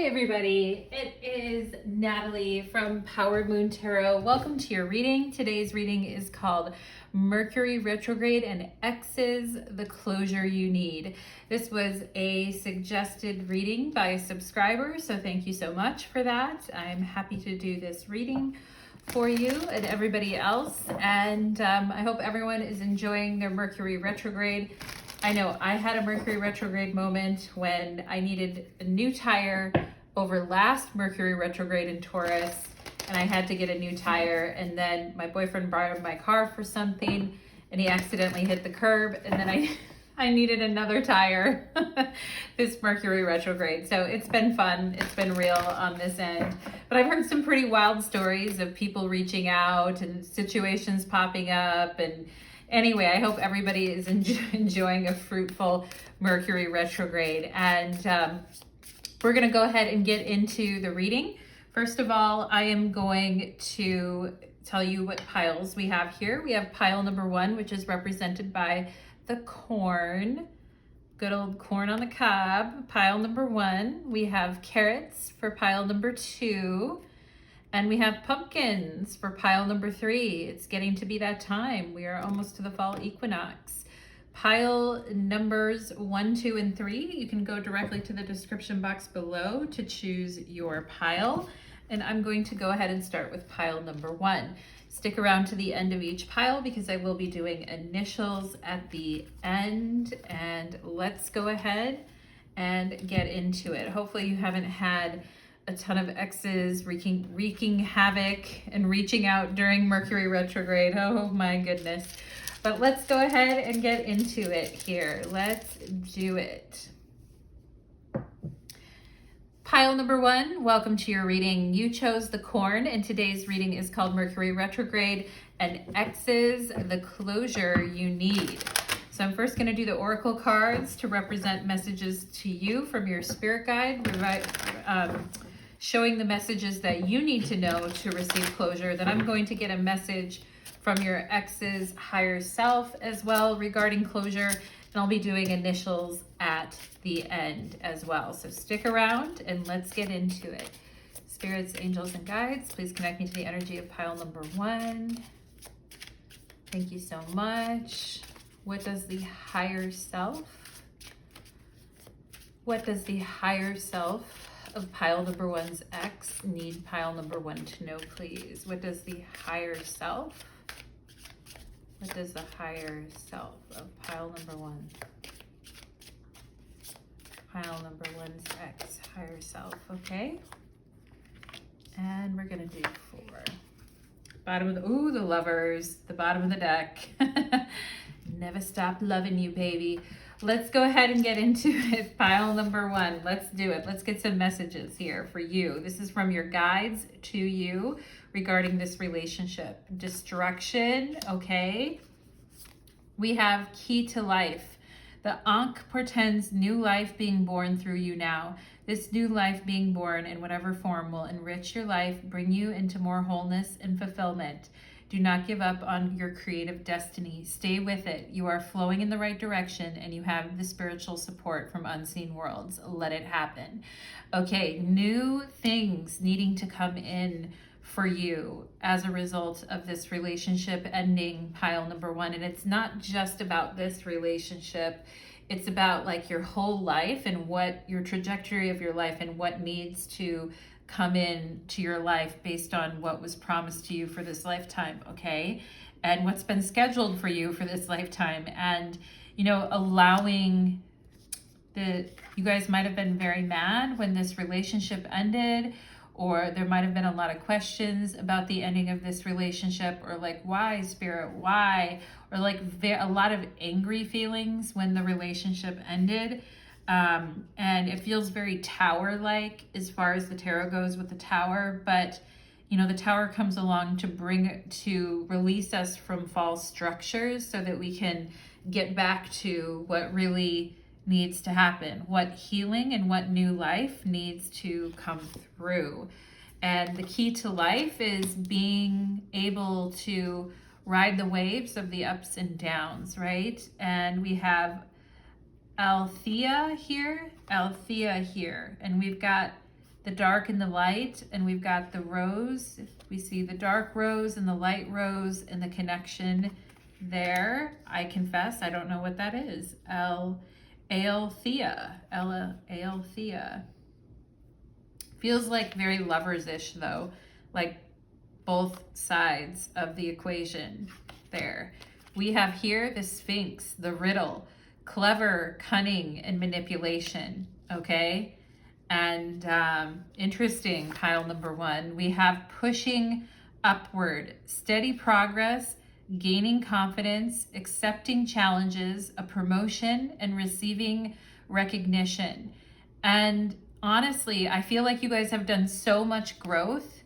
everybody, it is Natalie from Power Moon Tarot. Welcome to your reading. Today's reading is called Mercury Retrograde and Exes, the Closure You Need. This was a suggested reading by a subscriber, so thank you so much for that. I'm happy to do this reading for you and everybody else, and I hope everyone is enjoying their Mercury Retrograde. I know I had a Mercury retrograde moment when I needed a new tire over last Mercury retrograde in Taurus, and I had to get a new tire, and then my boyfriend borrowed my car for something and he accidentally hit the curb, and then I needed another tire this Mercury retrograde. So it's been fun. It's been real on this end. But I've heard some pretty wild stories of people reaching out and situations popping up, and anyway, I hope everybody is enjoying a fruitful Mercury retrograde. And we're going to go ahead and get into the reading. First of all, I am going to tell you what piles we have here. We have pile number 1, which is represented by the corn. Good old corn on the cob. Pile number 1. We have carrots for pile number 2. And we have pumpkins for pile number 3. It's getting to be that time. We are almost to the fall equinox. Pile numbers 1, 2, and 3. You can go directly to the description box below to choose your pile. And I'm going to go ahead and start with pile number 1. Stick around to the end of each pile because I will be doing initials at the end. And let's go ahead and get into it. Hopefully you haven't had a ton of exes wreaking havoc and reaching out during Mercury retrograde. Oh my goodness. But let's go ahead and get into it here. Let's do it. Pile number 1, welcome to your reading. You chose the corn, and today's reading is called Mercury Retrograde and Exes, the Closure You Need. So I'm first going to do the oracle cards to represent messages to you from your spirit guide, showing the messages that you need to know to receive closure. Then I'm going to get a message from your ex's higher self as well regarding closure, and I'll be doing initials at the end as well. So stick around and let's get into it. Spirits, angels, and guides, please connect me to the energy of pile number 1. Thank you so much. What does the higher self? What does the higher self of pile number 1's ex need pile number 1 to know, please? What does the higher self? What does the higher self of pile number 1? Pile number 1's ex, higher self, okay? And we're gonna do 4. Bottom of the, ooh, the lovers, the bottom of the deck. Never stop loving you, baby. Let's go ahead and get into it. Pile number 1. Let's do it. Let's get some messages here for you. This is from your guides to you regarding this relationship. Destruction, okay? We have key to life. The Ankh portends new life being born through you now. This new life being born in whatever form will enrich your life, bring you into more wholeness and fulfillment. Do not give up on your creative destiny. Stay with it. You are flowing in the right direction and you have the spiritual support from unseen worlds. Let it happen. Okay, new things needing to come in for you as a result of this relationship ending, pile number 1. And it's not just about this relationship. It's about like your whole life and what your trajectory of your life and what needs to come in to your life based on what was promised to you for this lifetime, okay? And what's been scheduled for you for this lifetime. And, you know, allowing you guys might have been very mad when this relationship ended, or there might have been a lot of questions about the ending of this relationship, or like, why, Spirit, why? Or like a lot of angry feelings when the relationship ended. And it feels very tower-like as far as the tarot goes with the tower, but you know, the tower comes along to release us from false structures so that we can get back to what really needs to happen, what healing and what new life needs to come through. And the key to life is being able to ride the waves of the ups and downs, right? And we have Althea here, and we've got the dark and the light, and we've got the rose. We see the dark rose and the light rose and the connection there. I confess, I don't know what that is. Aletheia. Feels like very lovers-ish though, like both sides of the equation there. We have here the Sphinx, the riddle, clever, cunning, and manipulation, okay? And interesting, pile number one, we have pushing upward, steady progress, gaining confidence, accepting challenges, a promotion, and receiving recognition. And honestly, I feel like you guys have done so much growth.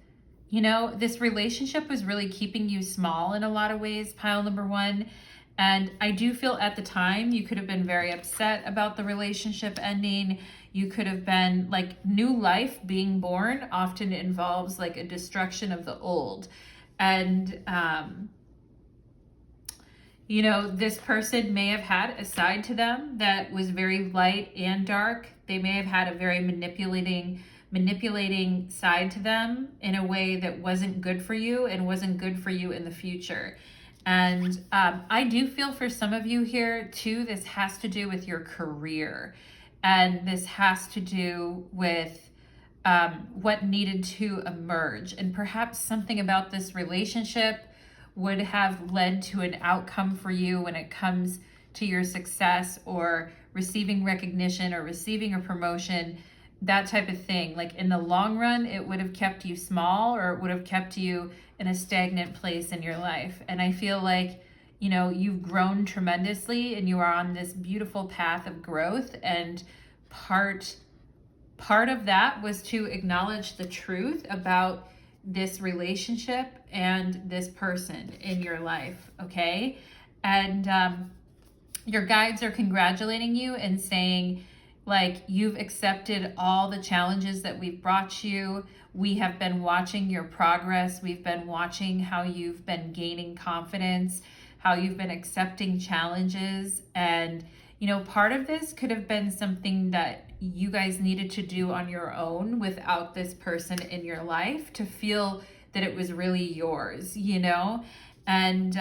You know, this relationship was really keeping you small in a lot of ways, pile number one. And I do feel at the time you could have been very upset about the relationship ending. You could have been like, new life being born often involves like a destruction of the old. And, you know, this person may have had a side to them that was very light and dark. They may have had a very manipulating side to them in a way that wasn't good for you and wasn't good for you in the future. And I do feel for some of you here too, this has to do with your career. And this has to do with what needed to emerge. And perhaps something about this relationship would have led to an outcome for you when it comes to your success or receiving recognition or receiving a promotion, that type of thing. Like in the long run, it would have kept you small, or it would have kept you in a stagnant place in your life. And I feel like, you know, you've grown tremendously and you are on this beautiful path of growth. And part of that was to acknowledge the truth about this relationship and this person in your life, okay? And your guides are congratulating you and saying, like, you've accepted all the challenges that we've brought you. We have been watching your progress. We've been watching how you've been gaining confidence, how you've been accepting challenges. And, you know, part of this could have been something that you guys needed to do on your own without this person in your life to feel that it was really yours, you know? And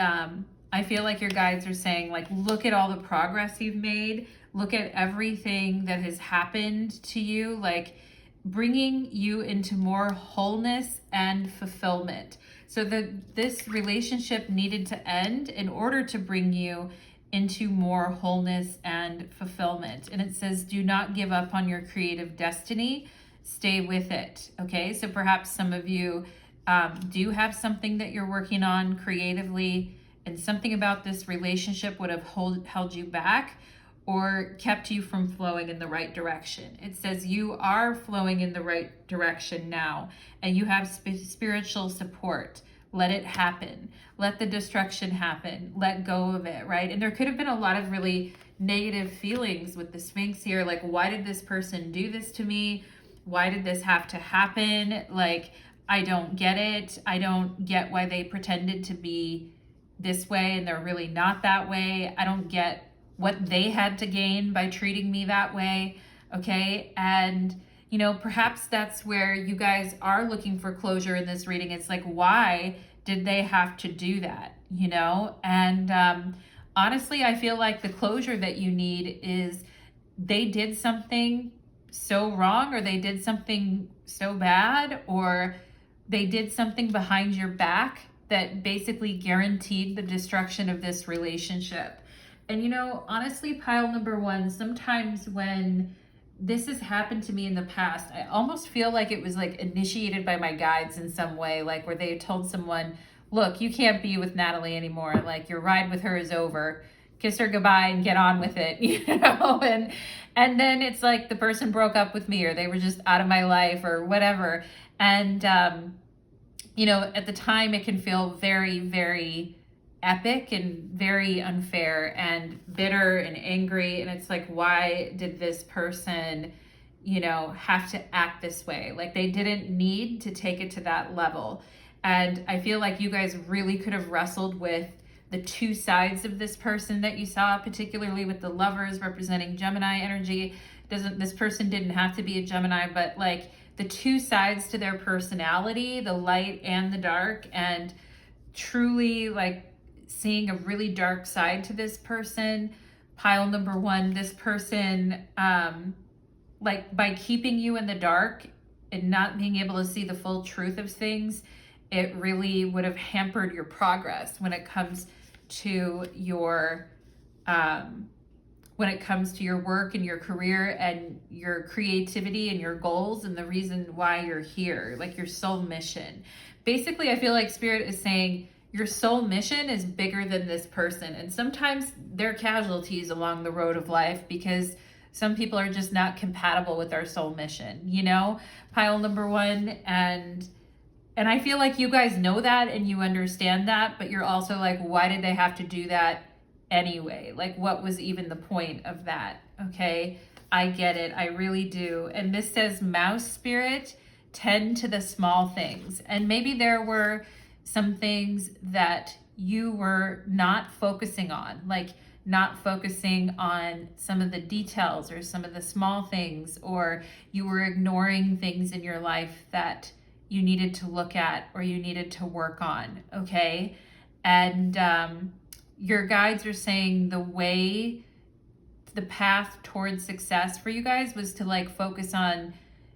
I feel like your guides are saying, like, look at all the progress you've made. Look at everything that has happened to you, like bringing you into more wholeness and fulfillment. So this relationship needed to end in order to bring you into more wholeness and fulfillment. And it says, do not give up on your creative destiny. Stay with it. Okay, so perhaps some of you do have something that you're working on creatively, and something about this relationship would have held you back or kept you from flowing in the right direction. It says you are flowing in the right direction now, and you have spiritual support. Let it happen. Let the destruction happen. Let go of it, right? And there could have been a lot of really negative feelings with the Sphinx here. Like, why did this person do this to me? Why did this have to happen? Like, I don't get it. I don't get why they pretended to be this way and they're really not that way. I don't get what they had to gain by treating me that way, okay? And, you know, perhaps that's where you guys are looking for closure in this reading. It's like, why did they have to do that, you know? And honestly, I feel like the closure that you need is they did something so wrong, or they did something so bad, or they did something behind your back that basically guaranteed the destruction of this relationship. And, you know, honestly, pile number one, sometimes when this has happened to me in the past, I almost feel like it was like initiated by my guides in some way, like where they told someone, look, you can't be with Natalie anymore. Like, your ride with her is over. Kiss her goodbye and get on with it, you know? And then it's like the person broke up with me, or they were just out of my life or whatever. And, you know, at the time it can feel very, very epic and very unfair and bitter and angry. And it's like, why did this person, you know, have to act this way? Like, they didn't need to take it to that level. And I feel like you guys really could have wrestled with the two sides of this person that you saw, particularly with the Lovers representing Gemini energy. This person didn't have to be a Gemini, but like the two sides to their personality, the light and the dark, and truly like seeing a really dark side to this person. Pile number one, this person, like by keeping you in the dark and not being able to see the full truth of things, it really would have hampered your progress when it comes to your work and your career and your creativity and your goals and the reason why you're here, like your soul mission. Basically, I feel like Spirit is saying your soul mission is bigger than this person. And sometimes they're casualties along the road of life because some people are just not compatible with our soul mission, you know, pile number one. And I feel like you guys know that and you understand that, but you're also like, why did they have to do that anyway? Like, what was even the point of that? Okay, I get it. I really do. And this says, Mouse Spirit, tend to the small things. And maybe there were some things that you were not focusing on, like not focusing on some of the details or some of the small things, or you were ignoring things in your life that you needed to look at or you needed to work on, okay? And your guides are saying the path towards success for you guys was to like focus on,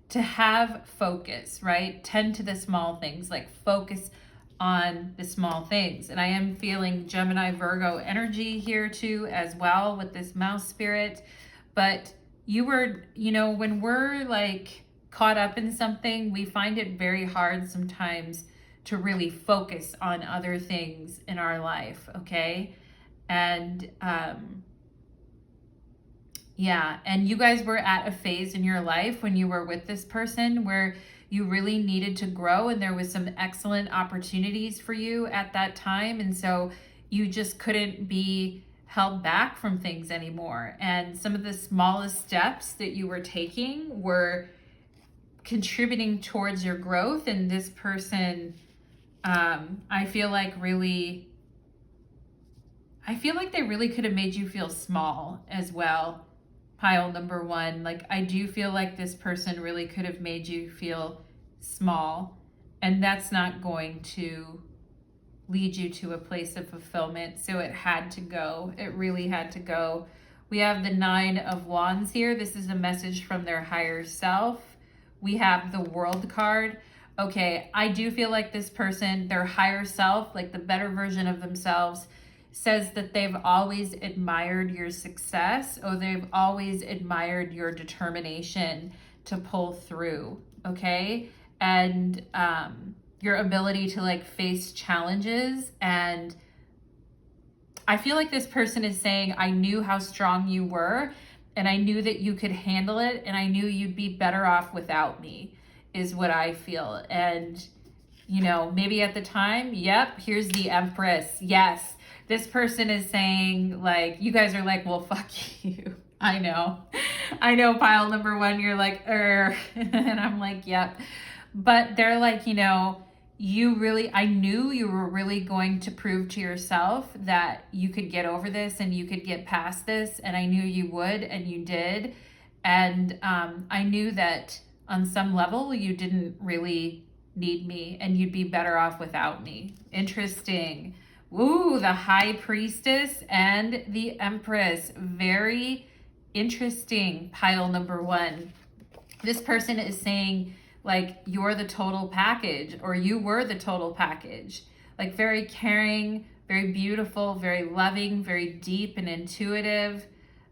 to have focus, right? Tend to the small things, like focus on the small things. And I am feeling Gemini Virgo energy here too as well with this Mouse Spirit. But you were, you know, when we're like caught up in something, we find it very hard sometimes to really focus on other things in our life, okay? And yeah, and you guys were at a phase in your life when you were with this person where you really needed to grow, and there was some excellent opportunities for you at that time. And so you just couldn't be held back from things anymore. And some of the smallest steps that you were taking were contributing towards your growth. And this person, I feel like they really could have made you feel small as well. Pile number one, like I do feel like this person really could have made you feel small, and that's not going to lead you to a place of fulfillment. So it had to go. It really had to go. We have the 9 of Wands here. This is a message from their higher self. We have the World card. Okay, I do feel like this person, their higher self, like the better version of themselves, says that they've always admired your success, or they've always admired your determination to pull through, okay? And your ability to like face challenges. And I feel like this person is saying, I knew how strong you were, and I knew that you could handle it, and I knew you'd be better off without me, is what I feel. And, you know, maybe at the time, yep, here's the Empress. Yes. This person is saying, like, you guys are like, well, fuck you. I know, pile number one, you're like, and I'm like, yep. But they're like, you know, I knew you were really going to prove to yourself that you could get over this and you could get past this. And I knew you would, and you did. And I knew that on some level, you didn't really need me and you'd be better off without me. Interesting. Ooh, the High Priestess and the Empress. Very interesting, pile number one. This person is saying, like, you're the total package, or you were the total package. Like, very caring, very beautiful, very loving, very deep and intuitive.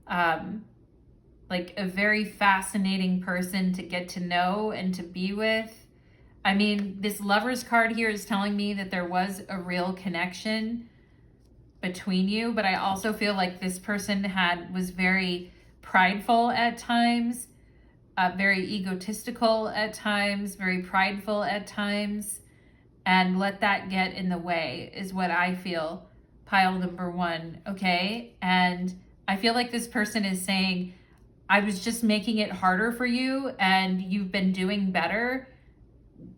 Like, a very fascinating person to get to know and to be with. I mean, this Lovers card here is telling me that there was a real connection between you, but I also feel like this person was very prideful at times, very egotistical at times, very prideful at times, and let that get in the way is what I feel, pile number one, okay? And I feel like this person is saying, I was just making it harder for you, and you've been doing better.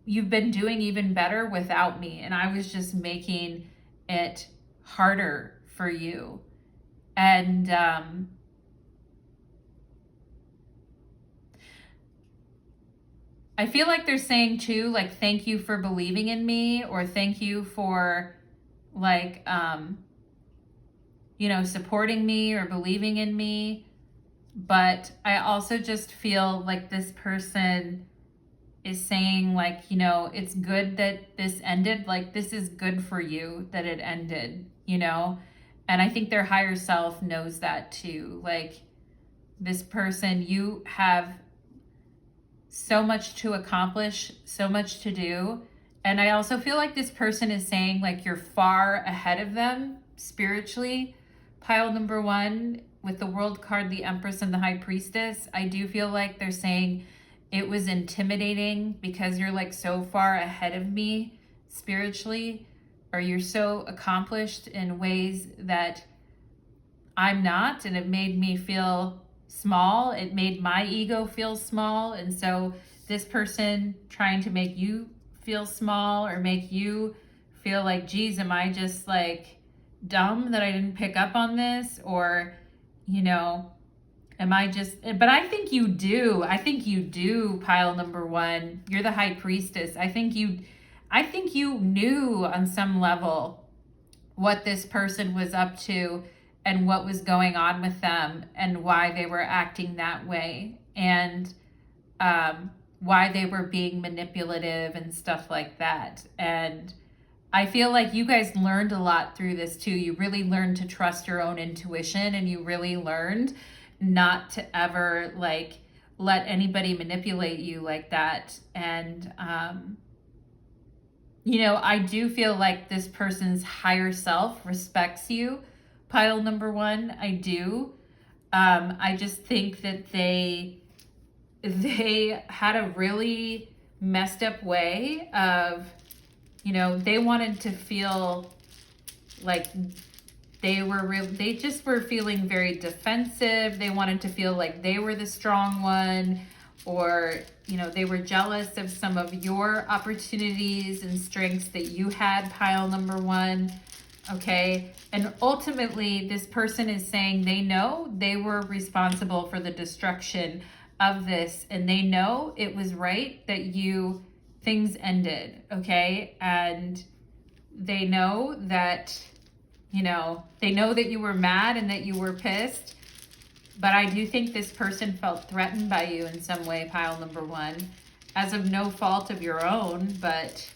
You've been doing even better without me, and I was just making it harder for you. And I feel like they're saying too, like, thank you for believing in me, or thank you for like, you know, supporting me or believing in me. But I also just feel like this person is saying, like, you know, it's good that this ended. Like, this is good for you that it ended, you know? And I think their higher self knows that too. Like, this person, you have so much to accomplish, so much to do. And I also feel like this person is saying, like, you're far ahead of them spiritually. Pile number one, with the World card, the Empress and the High Priestess, I do feel like they're saying it was intimidating because you're like so far ahead of me spiritually, or you're so accomplished in ways that I'm not, and it made me feel small. It made my ego feel small. And so this person trying to make you feel small, or make you feel like, geez, am I just like dumb that I didn't pick up on this? Or, you know, am I just, but I think you do. I think you do, pile number one. You're the High Priestess. I think you knew on some level what this person was up to and what was going on with them, and why they were acting that way, and why they were being manipulative and stuff like that. And I feel like you guys learned a lot through this too. You really learned to trust your own intuition, and you really learned not to ever like let anybody manipulate you like that. And you know, I do feel like this person's higher self respects you, pile number one. I do. I just think that they had a really messed up way of, you know, they wanted to feel like they just were feeling very defensive. They wanted to feel like they were the strong one, or, you know, they were jealous of some of your opportunities and strengths that you had, pile number one. Okay. And ultimately, this person is saying they know they were responsible for the destruction of this, and they know it was right that things ended. Okay. And they know that, you know, they know that you were mad and that you were pissed. But I do think this person felt threatened by you in some way, pile number one, as of no fault of your own. But,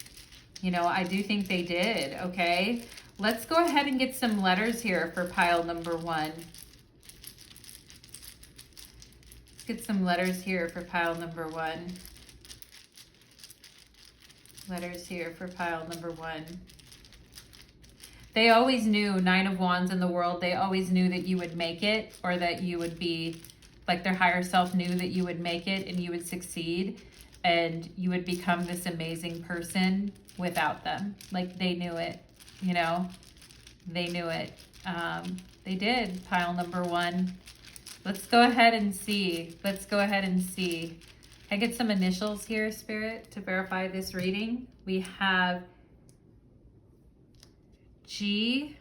you know, I do think they did. Okay. Let's go ahead and get some letters here for pile number one. Let's get some letters here for pile number one. Letters here for pile number one. They always knew, Nine of Wands in the World, they always knew that you would make it, or that you would be, like, their higher self knew that you would make it and you would succeed and you would become this amazing person without them. Like, they knew it, you know, they knew it. They did, pile number one. Let's go ahead and see. Let's go ahead and see. I get some initials here, Spirit, to verify this reading. We have G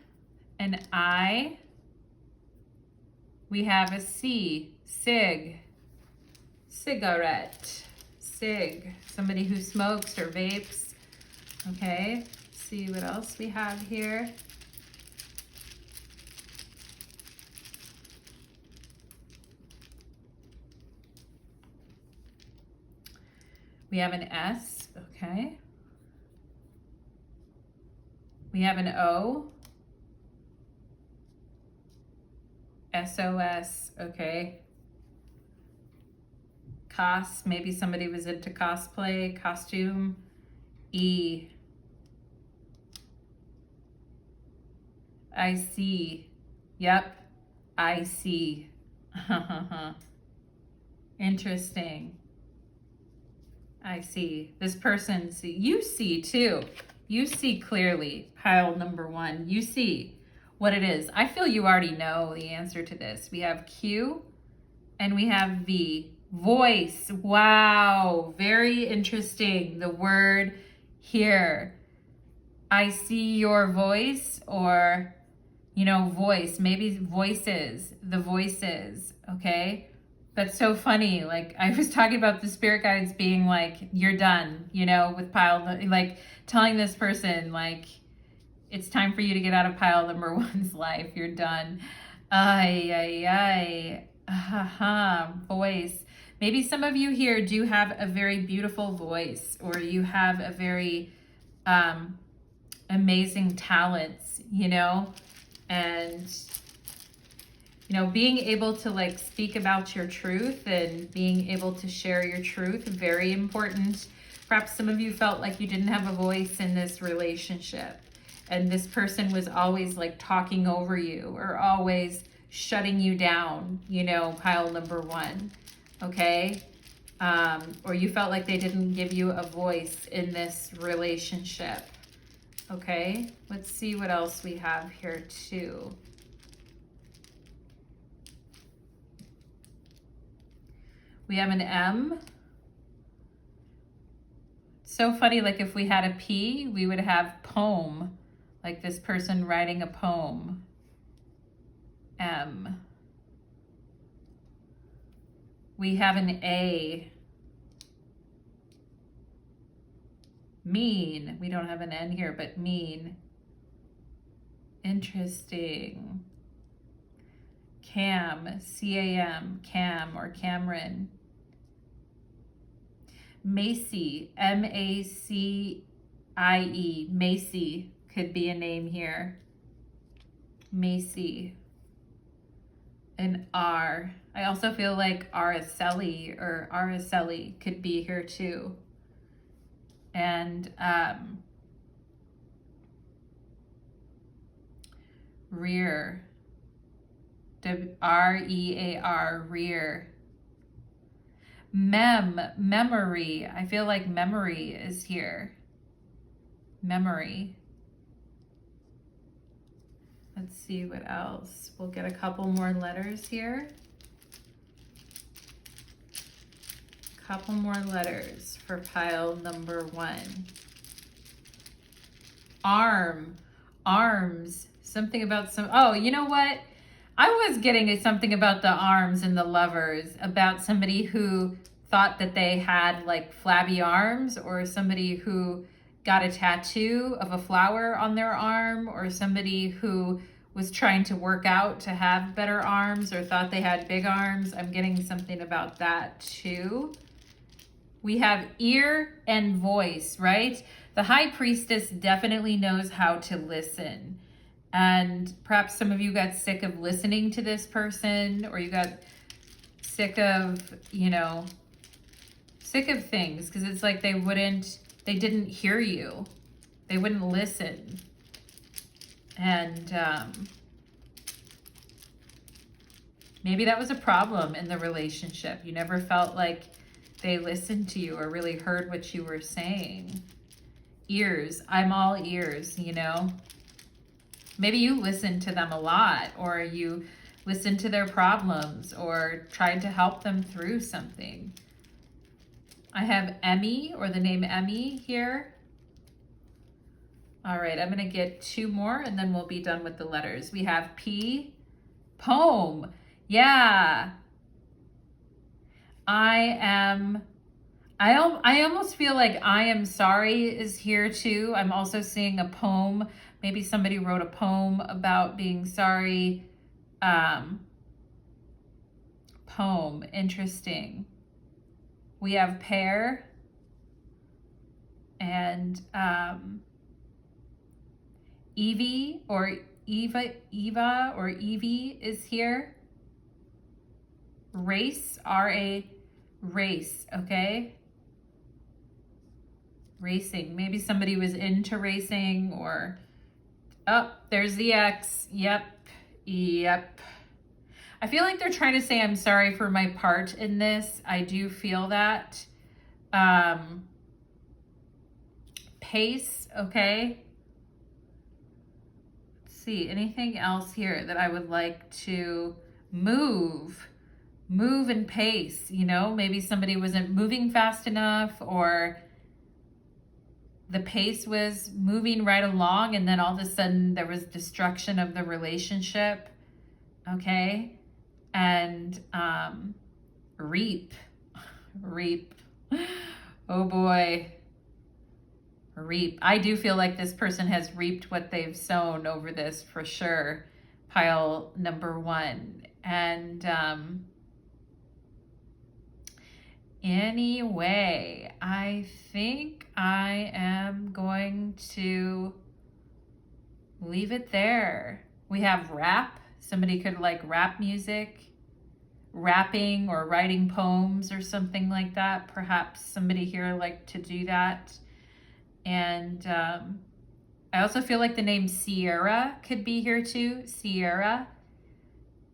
and I. We have a C, sig, cigarette, sig, somebody who smokes or vapes. Okay, see what else we have here. We have an S, okay. We have an O. SOS, okay. Cos, maybe somebody was into cosplay, costume. E. I see. Yep, I see. Interesting. I see. This person, you see too. You see clearly, pile number one. You see what it is. I feel you already know the answer to this. We have Q and we have V. Voice. Wow. Very interesting. The word here. I see your voice, or, you know, voice. Maybe voices. The voices. Okay. That's so funny. Like, I was talking about the spirit guides being like, you're done, you know, with pile, like telling this person, like, it's time for you to get out of pile number one's life. You're done. Ay, ay, ay. Voice. Maybe some of you here do have a very beautiful voice, or you have a very amazing talents, you know, and, you know, being able to like speak about your truth and being able to share your truth, very important. Perhaps some of you felt like you didn't have a voice in this relationship, and this person was always like talking over you or always shutting you down, you know, pile number one, okay? Or you felt like they didn't give you a voice in this relationship, okay? Let's see what else we have here too. We have an M. So funny, like if we had a P, we would have poem, like this person writing a poem. M. We have an A. Mean. We don't have an N here, but mean. Interesting. Cam. C-A-M. Cam or Cameron. Macy. M-A-C-I-E. Macy could be a name here. Macy. An R. I also feel like Araceli or Araceli could be here too. And rear. R-E-A-R, rear. Memory. I feel like memory is here. Memory. Let's see what else. We'll get a couple more letters here. Couple more letters for pile number one. Arm. Arms. Something about some, oh, you know what? I was getting something about the arms and the lovers, about somebody who thought that they had like flabby arms, or somebody who got a tattoo of a flower on their arm, or somebody who was trying to work out to have better arms or thought they had big arms. I'm getting something about that too. We have ear and voice, right? The high priestess definitely knows how to listen. And perhaps some of you got sick of listening to this person, or you got sick of, you know, sick of things, because it's like they didn't hear you. They wouldn't listen. And maybe that was a problem in the relationship. You never felt like they listened to you or really heard what you were saying. Ears. I'm all ears, you know. Maybe you listened to them a lot, or you listened to their problems or tried to help them through something. I have Emmy, or the name Emmy here. All right, I'm going to get two more and then we'll be done with the letters. We have P, poem. Yeah. I almost feel like I am sorry is here too. I'm also seeing a poem. Maybe somebody wrote a poem about being sorry. Poem, interesting. We have pair and Evie or Eva or Evie is here. Race, R-A, race, okay? Racing. Maybe somebody was into racing, or, oh, there's the X. Yep. I feel like they're trying to say I'm sorry for my part in this. I do feel that. Pace, okay? Let's see, anything else here that I would like to move and pace, you know? Maybe somebody wasn't moving fast enough, or the pace was moving right along, and then all of a sudden there was destruction of the relationship, okay? And reap. Reap. Oh boy. Reap. I do feel like this person has reaped what they've sown over this for sure. Pile number 1. And anyway, I think I am going to leave it there. We have rap. Somebody could like rap music, rapping or writing poems or something like that. Perhaps somebody here like to do that. And I also feel like the name Sierra could be here too. Sierra.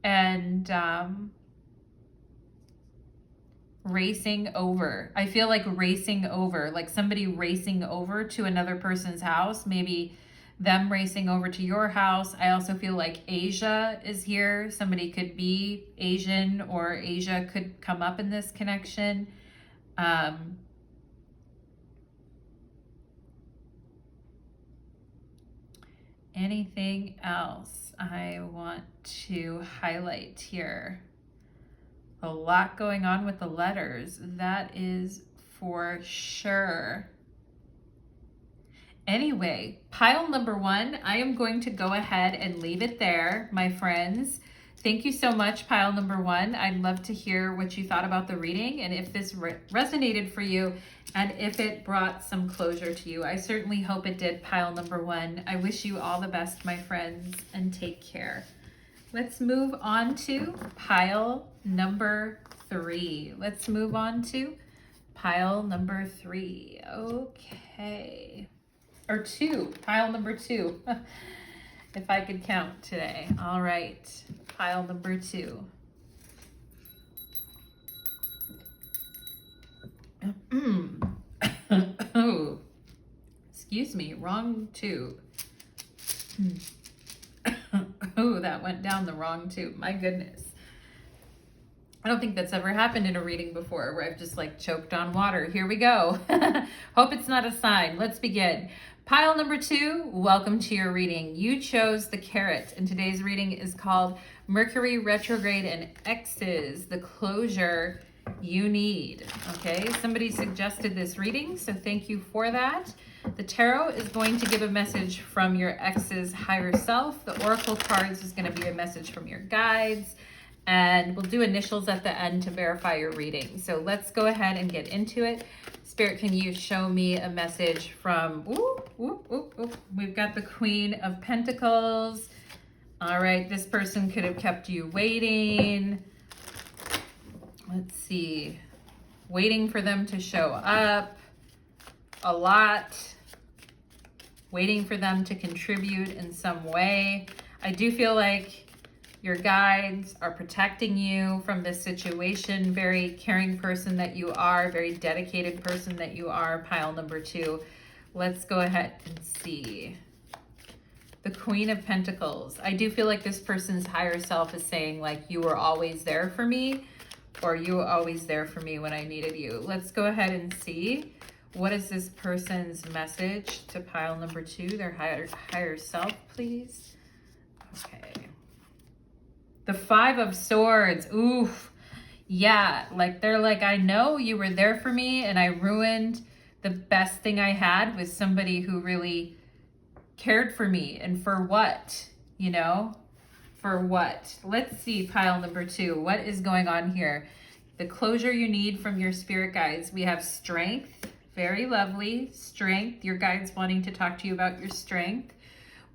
And racing over. I feel like racing over, like somebody racing over to another person's house, maybe them racing over to your house. I also feel like Asia is here. Somebody could be Asian, or Asia could come up in this connection. Anything else I want to highlight here? A lot going on with the letters, that is for sure. Anyway, pile number 1, I am going to go ahead and leave it there, my friends. Thank you so much, pile number 1. I'd love to hear what you thought about the reading and if this resonated for you and if it brought some closure to you. I certainly hope it did, pile number 1. I wish you all the best, my friends, and take care. Let's move on to pile number 3. Let's move on to pile number 3. Okay. Or 2. Pile number 2. If I could count today. All right. Pile number 2. Oh, excuse me. Wrong tube. Oh, that went down the wrong tube. My goodness. I don't think that's ever happened in a reading before where I've just like choked on water. Here we go. Hope it's not a sign. Let's begin. Pile number 2, welcome to your reading. You chose the carrot, and today's reading is called Mercury Retrograde Exes, the closure you need. Okay, somebody suggested this reading, so thank you for that. The tarot is going to give a message from your ex's higher self. The oracle cards is going to be a message from your guides, and we'll do initials at the end to verify your reading. So let's go ahead and get into it. Spirit, can you show me a message from, we've got the Queen of Pentacles. All right, this person could have kept you waiting. Let's see, waiting for them to show up a lot, waiting for them to contribute in some way. I do feel like your guides are protecting you from this situation. Very caring person that you are, very dedicated person that you are, pile number 2. Let's go ahead and see. The Queen of Pentacles. I do feel like this person's higher self is saying like, you were always there for me, or you were always there for me when I needed you. Let's go ahead and see. What is this person's message to pile number 2, their higher self, please? Okay. The 5 of Swords. Oof. Yeah, like they're like, I know you were there for me and I ruined the best thing I had with somebody who really cared for me. And for what? You know? For what? Let's see, pile number 2. What is going on here? The closure you need from your spirit guides. We have strength. Very lovely. Strength. Your guides wanting to talk to you about your strength.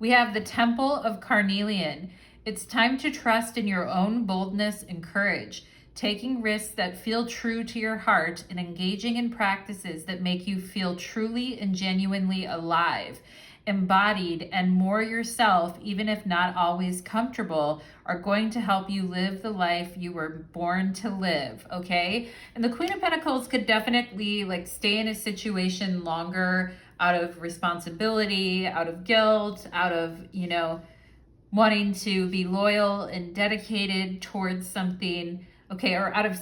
We have the Temple of Carnelian. It's time to trust in your own boldness and courage, taking risks that feel true to your heart and engaging in practices that make you feel truly and genuinely alive, embodied, and more yourself, even if not always comfortable, are going to help you live the life you were born to live, okay? And the Queen of Pentacles could definitely like stay in a situation longer out of responsibility, out of guilt, out of, you know, wanting to be loyal and dedicated towards something, okay, or out of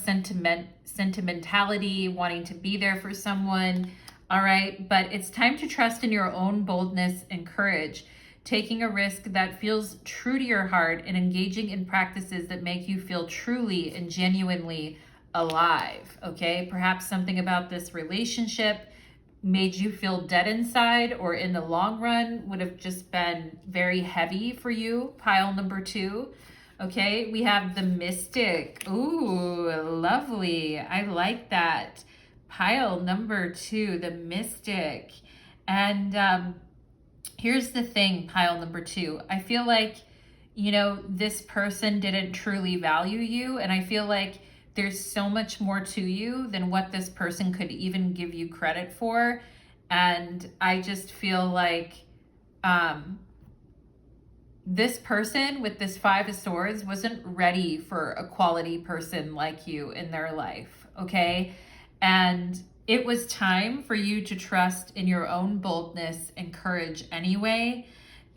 sentimentality, wanting to be there for someone, all right? But it's time to trust in your own boldness and courage, taking a risk that feels true to your heart and engaging in practices that make you feel truly and genuinely alive, okay? Perhaps something about this relationship made you feel dead inside, or in the long run would have just been very heavy for you, pile number 2. Okay, we have the Mystic. Ooh, lovely. I like that. Pile number 2, the Mystic. And here's the thing, pile number 2. I feel like, you know, this person didn't truly value you, and I feel like there's so much more to you than what this person could even give you credit for. And I just feel like this person with this 5 of Swords wasn't ready for a quality person like you in their life, okay? And it was time for you to trust in your own boldness and courage anyway,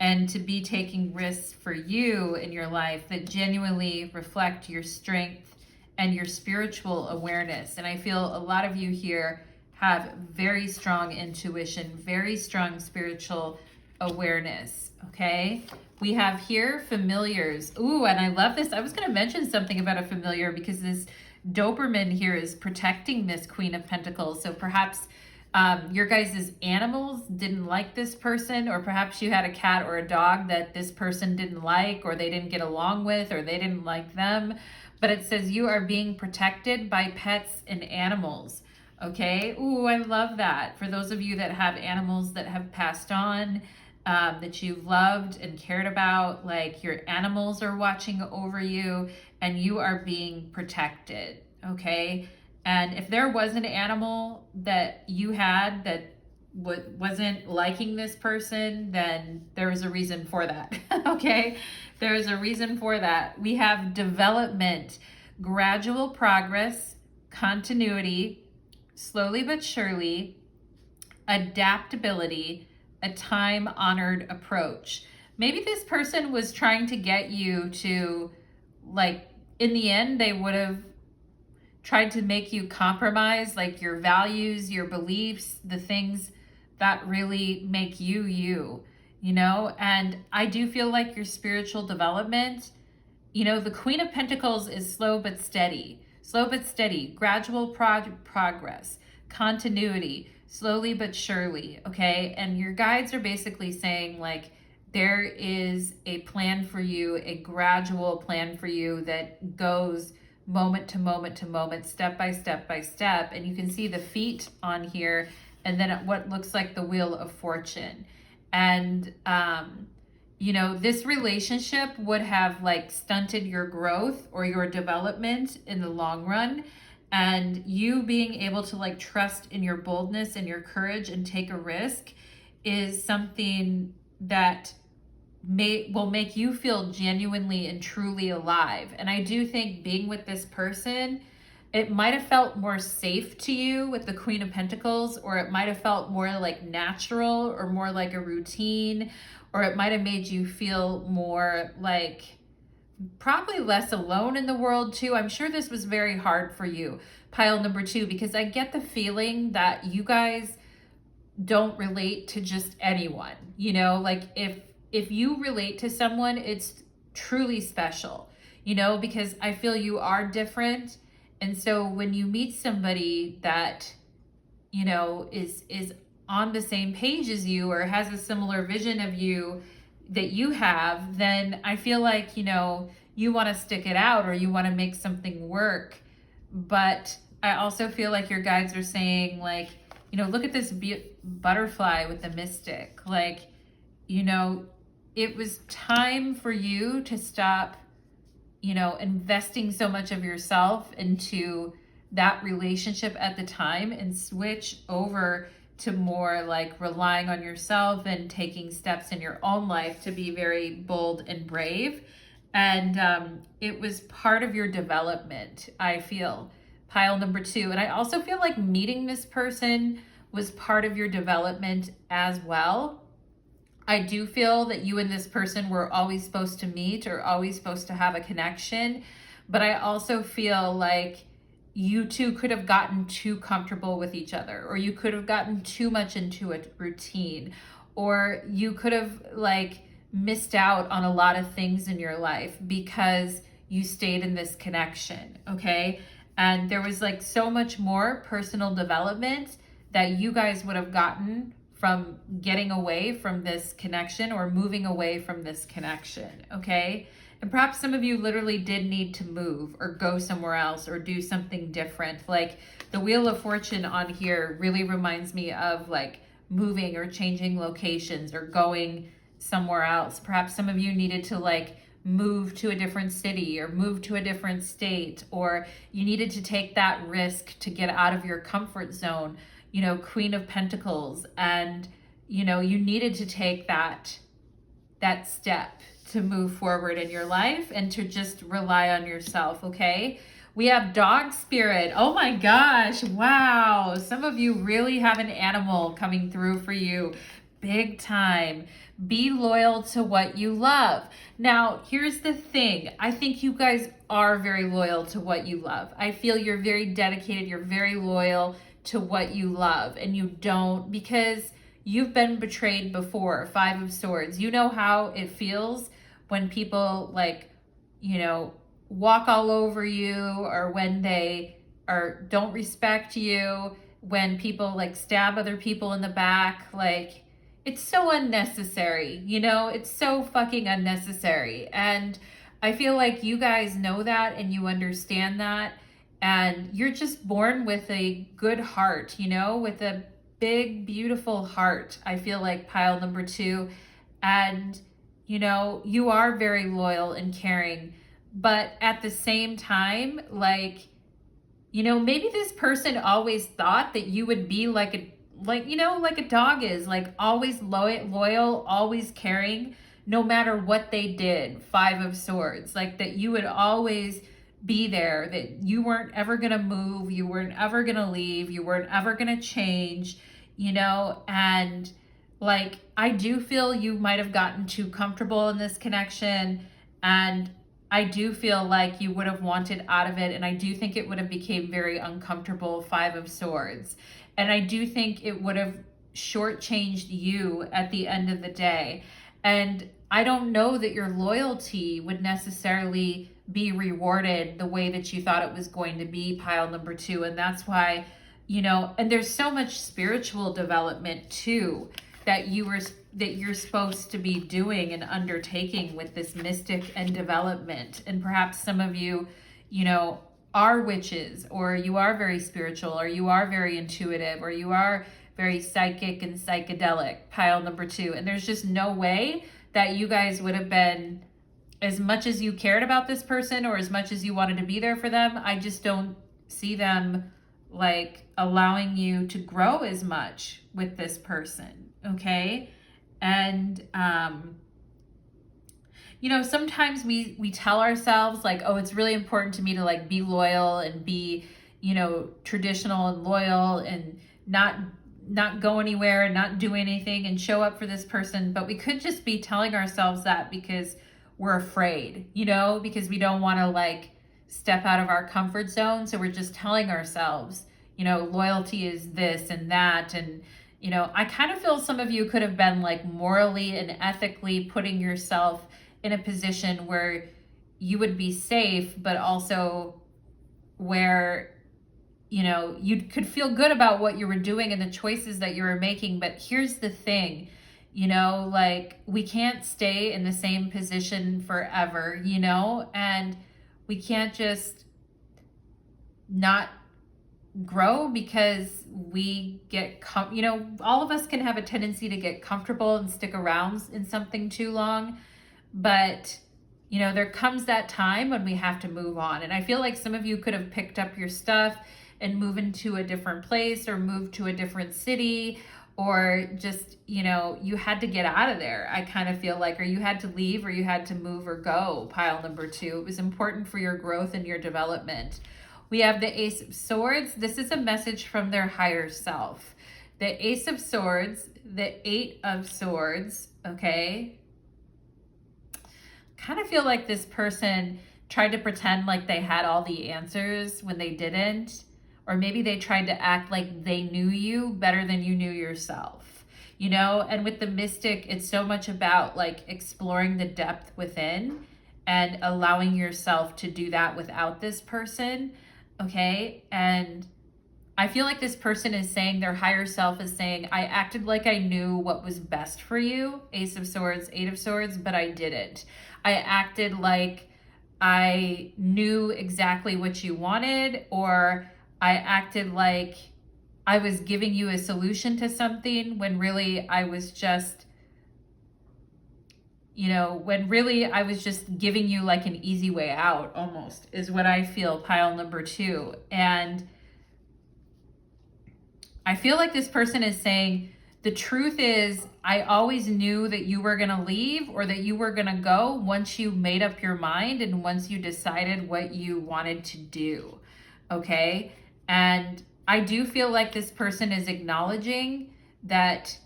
and to be taking risks for you in your life that genuinely reflect your strength and your spiritual awareness. And I feel a lot of you here have very strong intuition, very strong spiritual awareness, okay? We have here familiars. Ooh, and I love this. I was going to mention something about a familiar because this Doberman here is protecting this Queen of Pentacles. So perhaps your guys' animals didn't like this person, or perhaps you had a cat or a dog that this person didn't like, or they didn't get along with, or they didn't like them. But it says you are being protected by pets and animals. Okay. Ooh, I love that. For those of you that have animals that have passed on, that you've loved and cared about, like your animals are watching over you and you are being protected. Okay. And if there was an animal that you had that wasn't liking this person, then there was a reason for that. Okay. There is a reason for that. We have development, gradual progress, continuity, slowly but surely, adaptability, a time-honored approach. Maybe this person was trying to get you to, like, in the end, they would have tried to make you compromise, like, your values, your beliefs, the things that really make you you, you know? And I do feel like your spiritual development, you know, the Queen of Pentacles is slow but steady, gradual progress, continuity, slowly but surely, okay? And your guides are basically saying, like, there is a plan for you, a gradual plan for you that goes moment to moment to moment, step by step by step. And you can see the feet on here, and then what looks like the Wheel of Fortune. And, you know, this relationship would have, like, stunted your growth or your development in the long run. And you being able to, like, trust in your boldness and your courage and take a risk is something that will make you feel genuinely and truly alive. And I do think being with this person, it might have felt more safe to you with the Queen of Pentacles, or it might have felt more like natural or more like a routine, or it might have made you feel more like probably less alone in the world too. I'm sure this was very hard for you, pile number 2, because I get the feeling that you guys don't relate to just anyone, you know, like if you relate to someone, it's truly special, you know, because I feel you are different. And so when you meet somebody that, you know, is on the same page as you or has a similar vision of you that you have, then I feel like, you know, you want to stick it out or you want to make something work. But I also feel like your guides are saying, like, you know, look at this butterfly with the Mystic. Like, you know, it was time for you to stop, you know, investing so much of yourself into that relationship at the time and switch over to more like relying on yourself and taking steps in your own life to be very bold and brave. And it was part of your development, I feel, pile number 2. And I also feel like meeting this person was part of your development as well. I do feel that you and this person were always supposed to meet or always supposed to have a connection. But I also feel like you two could have gotten too comfortable with each other, or you could have gotten too much into a routine, or you could have like missed out on a lot of things in your life because you stayed in this connection. Okay. And there was like so much more personal development that you guys would have gotten from getting away from this connection or moving away from this connection, okay? And perhaps some of you literally did need to move or go somewhere else or do something different. Like the Wheel of Fortune on here really reminds me of like moving or changing locations or going somewhere else. Perhaps some of you needed to like move to a different city or move to a different state, or you needed to take that risk to get out of your comfort zone, you know, Queen of Pentacles, and you know, you needed to take that step to move forward in your life and to just rely on yourself, okay? We have dog spirit. Oh my gosh, wow. Some of you really have an animal coming through for you big time. Be loyal to what you love. Now, here's the thing. I think you guys are very loyal to what you love. I feel you're very dedicated. You're very loyal to what you love, and you don't, because you've been betrayed before. 5 of Swords. You know how it feels when people like, you know, walk all over you, or when they don't respect you, when people like stab other people in the back. Like, it's so unnecessary, you know, it's so fucking unnecessary. And I feel like you guys know that and you understand that. And you're just born with a good heart, you know, with a big, beautiful heart. I feel like pile number 2. And, you know, you are very loyal and caring. But at the same time, like, you know, maybe this person always thought that you would be like a dog is, like always loyal, always caring, no matter what they did. 5 of Swords, like that you would always be there, that you weren't ever gonna move, you weren't ever gonna leave, you weren't ever gonna change, you know. And like, I do feel you might have gotten too comfortable in this connection, and I do feel like you would have wanted out of it, and I do think it would have became very uncomfortable. 5 of Swords. And I do think it would have shortchanged you at the end of the day. And I don't know that your loyalty would necessarily be rewarded the way that you thought it was going to be, pile number 2. And that's why, you know, and there's so much spiritual development too that you're supposed to be doing and undertaking with this mystic and development. And perhaps some of you, you know, are witches, or you are very spiritual, or you are very intuitive, or you are very psychic and psychedelic, pile number 2. And there's just no way that you guys would have been, as much as you cared about this person or as much as you wanted to be there for them, I just don't see them like allowing you to grow as much with this person, okay? And you know, sometimes we tell ourselves like, oh, it's really important to me to like be loyal and be, you know, traditional and loyal and not go anywhere and not do anything and show up for this person. But we could just be telling ourselves that because we're afraid, you know, because we don't want to like step out of our comfort zone. So we're just telling ourselves, you know, loyalty is this and that. And, you know, I kind of feel some of you could have been like morally and ethically putting yourself in a position where you would be safe, but also where, you know, you could feel good about what you were doing and the choices that you were making. But here's the thing, you know, like we can't stay in the same position forever, you know, and we can't just not grow because we get, you know, all of us can have a tendency to get comfortable and stick around in something too long. But, you know, there comes that time when we have to move on. And I feel like some of you could have picked up your stuff and move into a different place or move to a different city, or just, you know, you had to get out of there. I kind of feel like, or you had to leave, or you had to move or go, pile number 2. It was important for your growth and your development. We have the Ace of Swords. This is a message from their higher self. The Ace of Swords, the 8 of Swords, okay? Kind of feel like this person tried to pretend like they had all the answers when they didn't, or maybe they tried to act like they knew you better than you knew yourself, you know. And with the Mystic, it's so much about like exploring the depth within and allowing yourself to do that without this person, okay? And I feel like this person is saying, their higher self is saying, I acted like I knew what was best for you, Ace of Swords, Eight of Swords, but I didn't. I acted like I knew exactly what you wanted, or I acted like I was giving you a solution to something when really I was just, when really I was just giving you like an easy way out, almost, is what I feel, pile number 2. And I feel like this person is saying, the truth is, I always knew that you were going to leave, or that you were going to go once you made up your mind and once you decided what you wanted to do. Okay? And I do feel like this person is acknowledging that,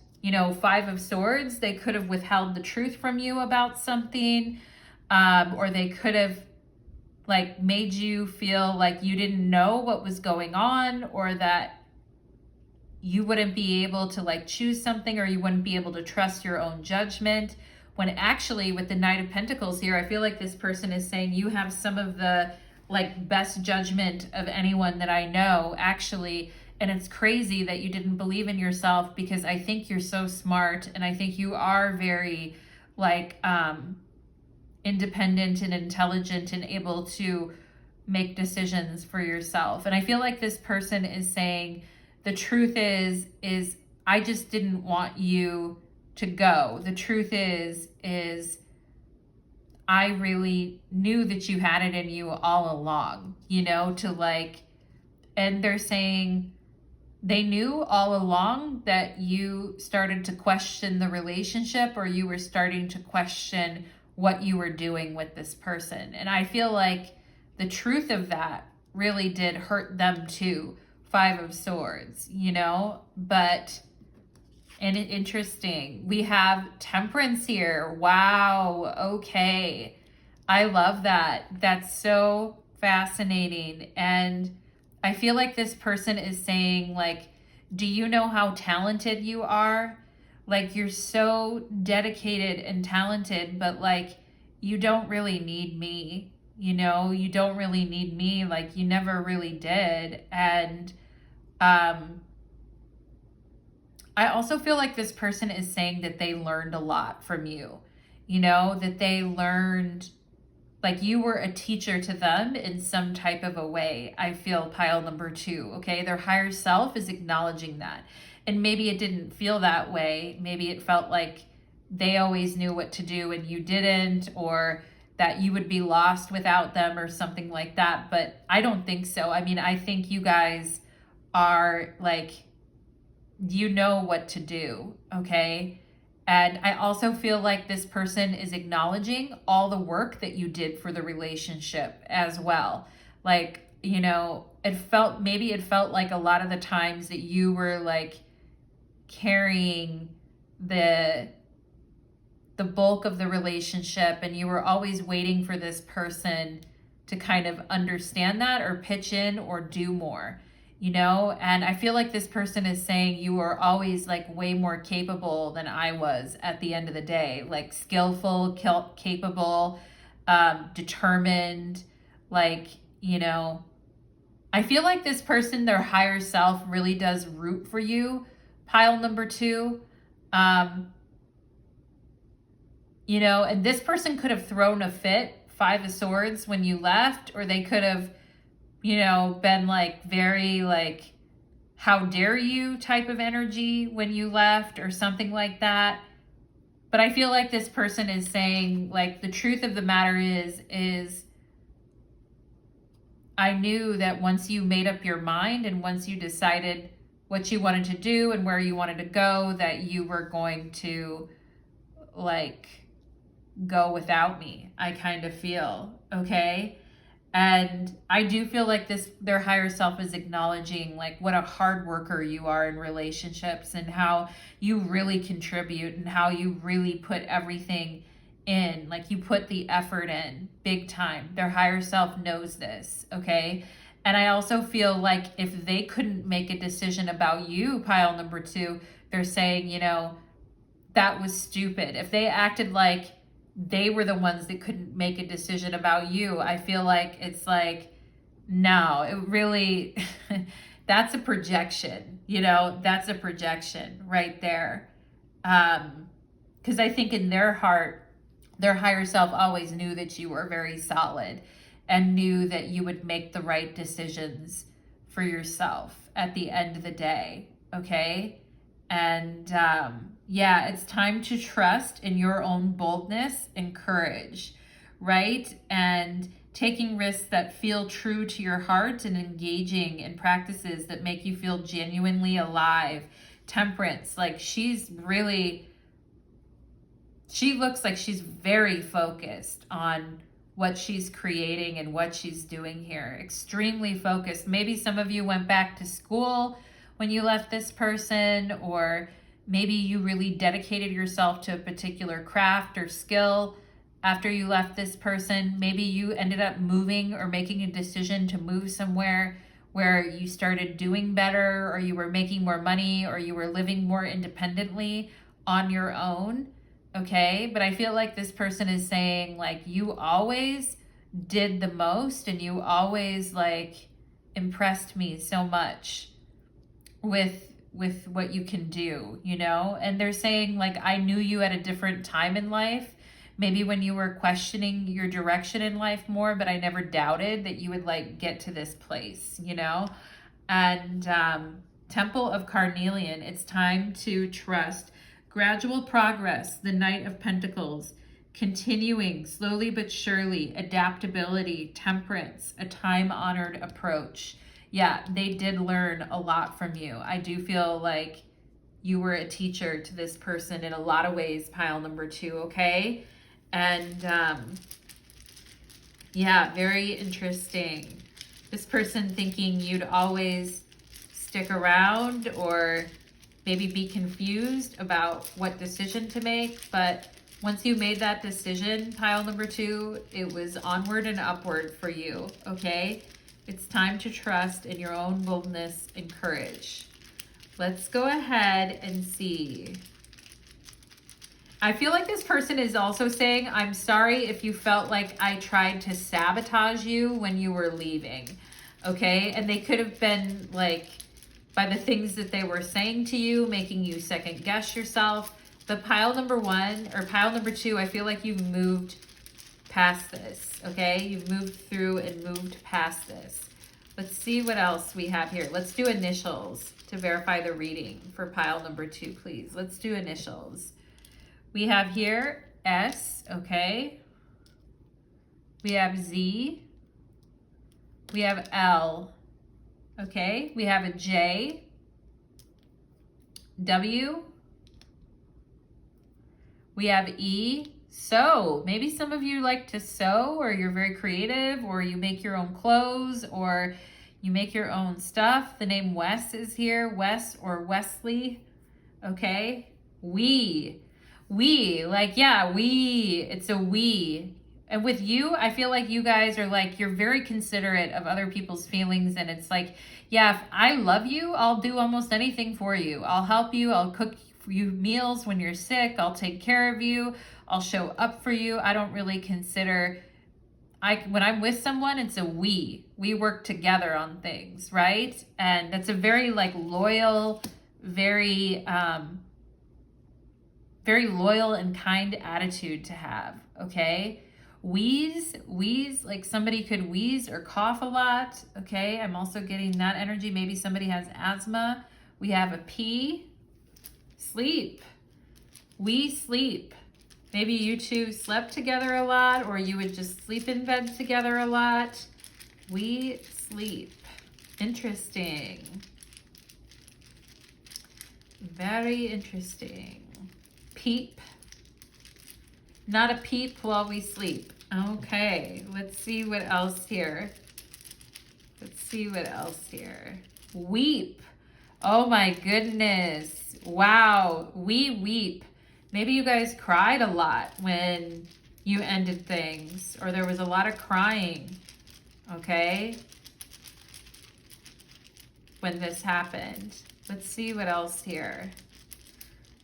Five of Swords, they could have withheld the truth from you about something, or they could have like made you feel like you didn't know what was going on, or that you wouldn't be able to like choose something, or you wouldn't be able to trust your own judgment. When actually with the Knight of Pentacles here, I feel like this person is saying you have some of the like best judgment of anyone that I know, actually. And it's crazy that you didn't believe in yourself, because I think you're so smart, and I think you are very like independent and intelligent and able to make decisions for yourself. And I feel like this person is saying, the truth is I just didn't want you to go. The truth is I really knew that you had it in you all along, to like, and they're saying they knew all along that you started to question the relationship, or you were starting to question what you were doing with this person. And I feel like the truth of that really did hurt them too. Five of Swords, but, and interesting, we have Temperance here. Wow. Okay. I love that. That's so fascinating. And I feel like this person is saying, like, do you know how talented you are? Like, you're so dedicated and talented, but like, you don't really need me. You don't really need me. Like, you never really did. And I also feel like this person is saying that they learned a lot from you, that they learned, like you were a teacher to them in some type of a way. I feel pile number 2. Okay. Their higher self is acknowledging that. And maybe it didn't feel that way. Maybe it felt like they always knew what to do and you didn't, or that you would be lost without them or something like that. But I don't think so. I mean, I think you guys are like, you know what to do, okay? And I also feel like this person is acknowledging all the work that you did for the relationship as well. Like, it felt like a lot of the times that you were like carrying the bulk of the relationship, and you were always waiting for this person to kind of understand that or pitch in or do more, and I feel like this person is saying you were always like way more capable than I was at the end of the day, like skillful, capable, determined, like, I feel like this person, their higher self, really does root for you, pile number 2. And this person could have thrown a fit, Five of Swords, when you left, or they could have, been like very like, how dare you type of energy when you left or something like that. But I feel like this person is saying, like, the truth of the matter is I knew that once you made up your mind and once you decided what you wanted to do and where you wanted to go, that you were going to like go without me, I kind of feel, okay? And I do feel like their higher self is acknowledging like what a hard worker you are in relationships, and how you really contribute, and how you really put everything in, like you put the effort in big time. Their higher self knows this, okay? And I also feel like if they couldn't make a decision about you, pile number 2, they're saying, that was stupid. If they acted like they were the ones that couldn't make a decision about you, I feel like it's like no, it really, that's a projection, you know, that's a projection right there. Because I think in their heart, their higher self always knew that you were very solid and knew that you would make the right decisions for yourself at the end of the day. Okay. And yeah, it's time to trust in your own boldness and courage, right? And taking risks that feel true to your heart and engaging in practices that make you feel genuinely alive. Temperance, like she's really, she looks like she's very focused on what she's creating and what she's doing here. Extremely focused. Maybe some of you went back to school when you left this person, or maybe you really dedicated yourself to a particular craft or skill after you left this person. Maybe you ended up moving or making a decision to move somewhere where you started doing better, or you were making more money, or you were living more independently on your own. Okay, but I feel like this person is saying, like, you always did the most and you always like impressed me so much with what you can do, you know? And they're saying, like, I knew you at a different time in life, maybe when you were questioning your direction in life more, but I never doubted that you would like get to this place, you know? And Temple of Carnelian, it's time to trust. Gradual progress, the Knight of Pentacles, continuing slowly but surely, adaptability, temperance, a time-honored approach. Yeah, they did learn a lot from you. I do feel like you were a teacher to this person in a lot of ways, pile number 2, okay? And yeah, very interesting. This person thinking you'd always stick around, or maybe be confused about what decision to make. But once you made that decision, pile number 2, it was onward and upward for you, okay? It's time to trust in your own boldness and courage. Let's go ahead and see. I feel like this person is also saying, I'm sorry if you felt like I tried to sabotage you when you were leaving, okay? And they could have been like, by the things that they were saying to you, making you second guess yourself. But pile number 1 or pile number 2, I feel like you've moved past this, okay? You've moved through and moved past this. Let's see what else we have here. Let's do initials to verify the reading for pile number 2, please. Let's do initials. We have here S, okay? We have Z. We have L. Okay, we have a J, W, we have E, sew. Maybe some of you like to sew, or you're very creative, or you make your own clothes, or you make your own stuff. The name Wes is here, Wes or Wesley, okay? We, like, yeah, it's a we. And with you, I feel like you guys are like, you're very considerate of other people's feelings. And it's like, yeah, if I love you, I'll do almost anything for you. I'll help you. I'll cook you meals when you're sick. I'll take care of you. I'll show up for you. I don't really consider, when I'm with someone, it's a we. We work together on things, right? And that's a very like loyal, very loyal and kind attitude to have, okay? Wheeze, like somebody could wheeze or cough a lot, okay? I'm also getting that energy. Maybe somebody has asthma. We have a P, sleep. We sleep. Maybe you two slept together a lot, or you would just sleep in bed together a lot. We sleep. Interesting. Very interesting. Peep. Not a peep while we sleep. Okay, let's see what else here. Weep. Oh my goodness. Wow, we weep. Maybe you guys cried a lot when you ended things, or there was a lot of crying, okay, when this happened. Let's see what else here.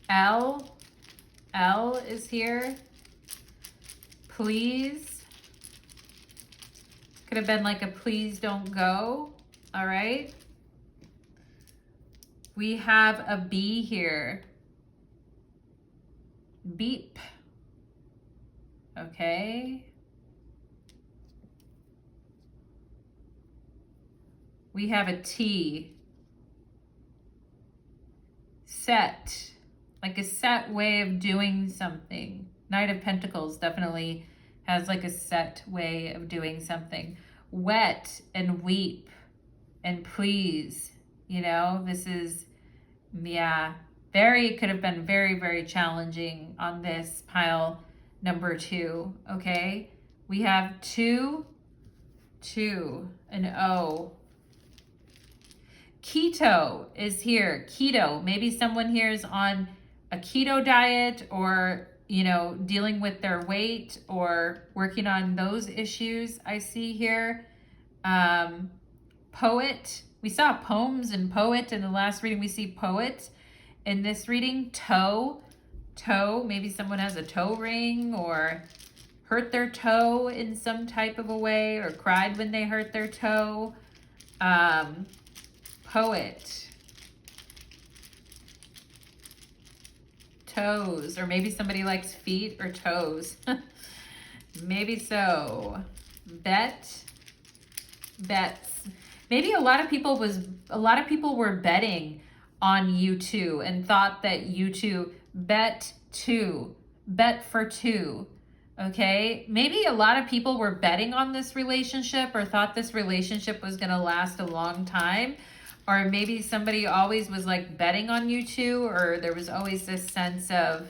L is here. Please. Could have been like a please don't go. All right. We have a B here. Beep. Okay. We have a T. Set. Like a set way of doing something. Knight of Pentacles definitely has like a set way of doing something. Wet and weep and please. You know, this is, yeah, could have been very, very challenging on this pile number 2, okay? We have 2, 2, an O. Keto is here. Keto. Maybe someone here is on a keto diet or, you know, dealing with their weight or working on those issues I see here. Poet. We saw poems and poet in the last reading. We see poet in this reading. Toe. Toe. Maybe someone has a toe ring or hurt their toe in some type of a way or cried when they hurt their toe. Poet. Toes. Or maybe somebody likes feet or toes. Maybe so. Bet. Bets. Maybe a lot of people were betting on you two and thought that you two bet for two. Okay, maybe a lot of people were betting on this relationship or thought this relationship was going to last a long time. Or maybe somebody always was like betting on you two, or there was always this sense of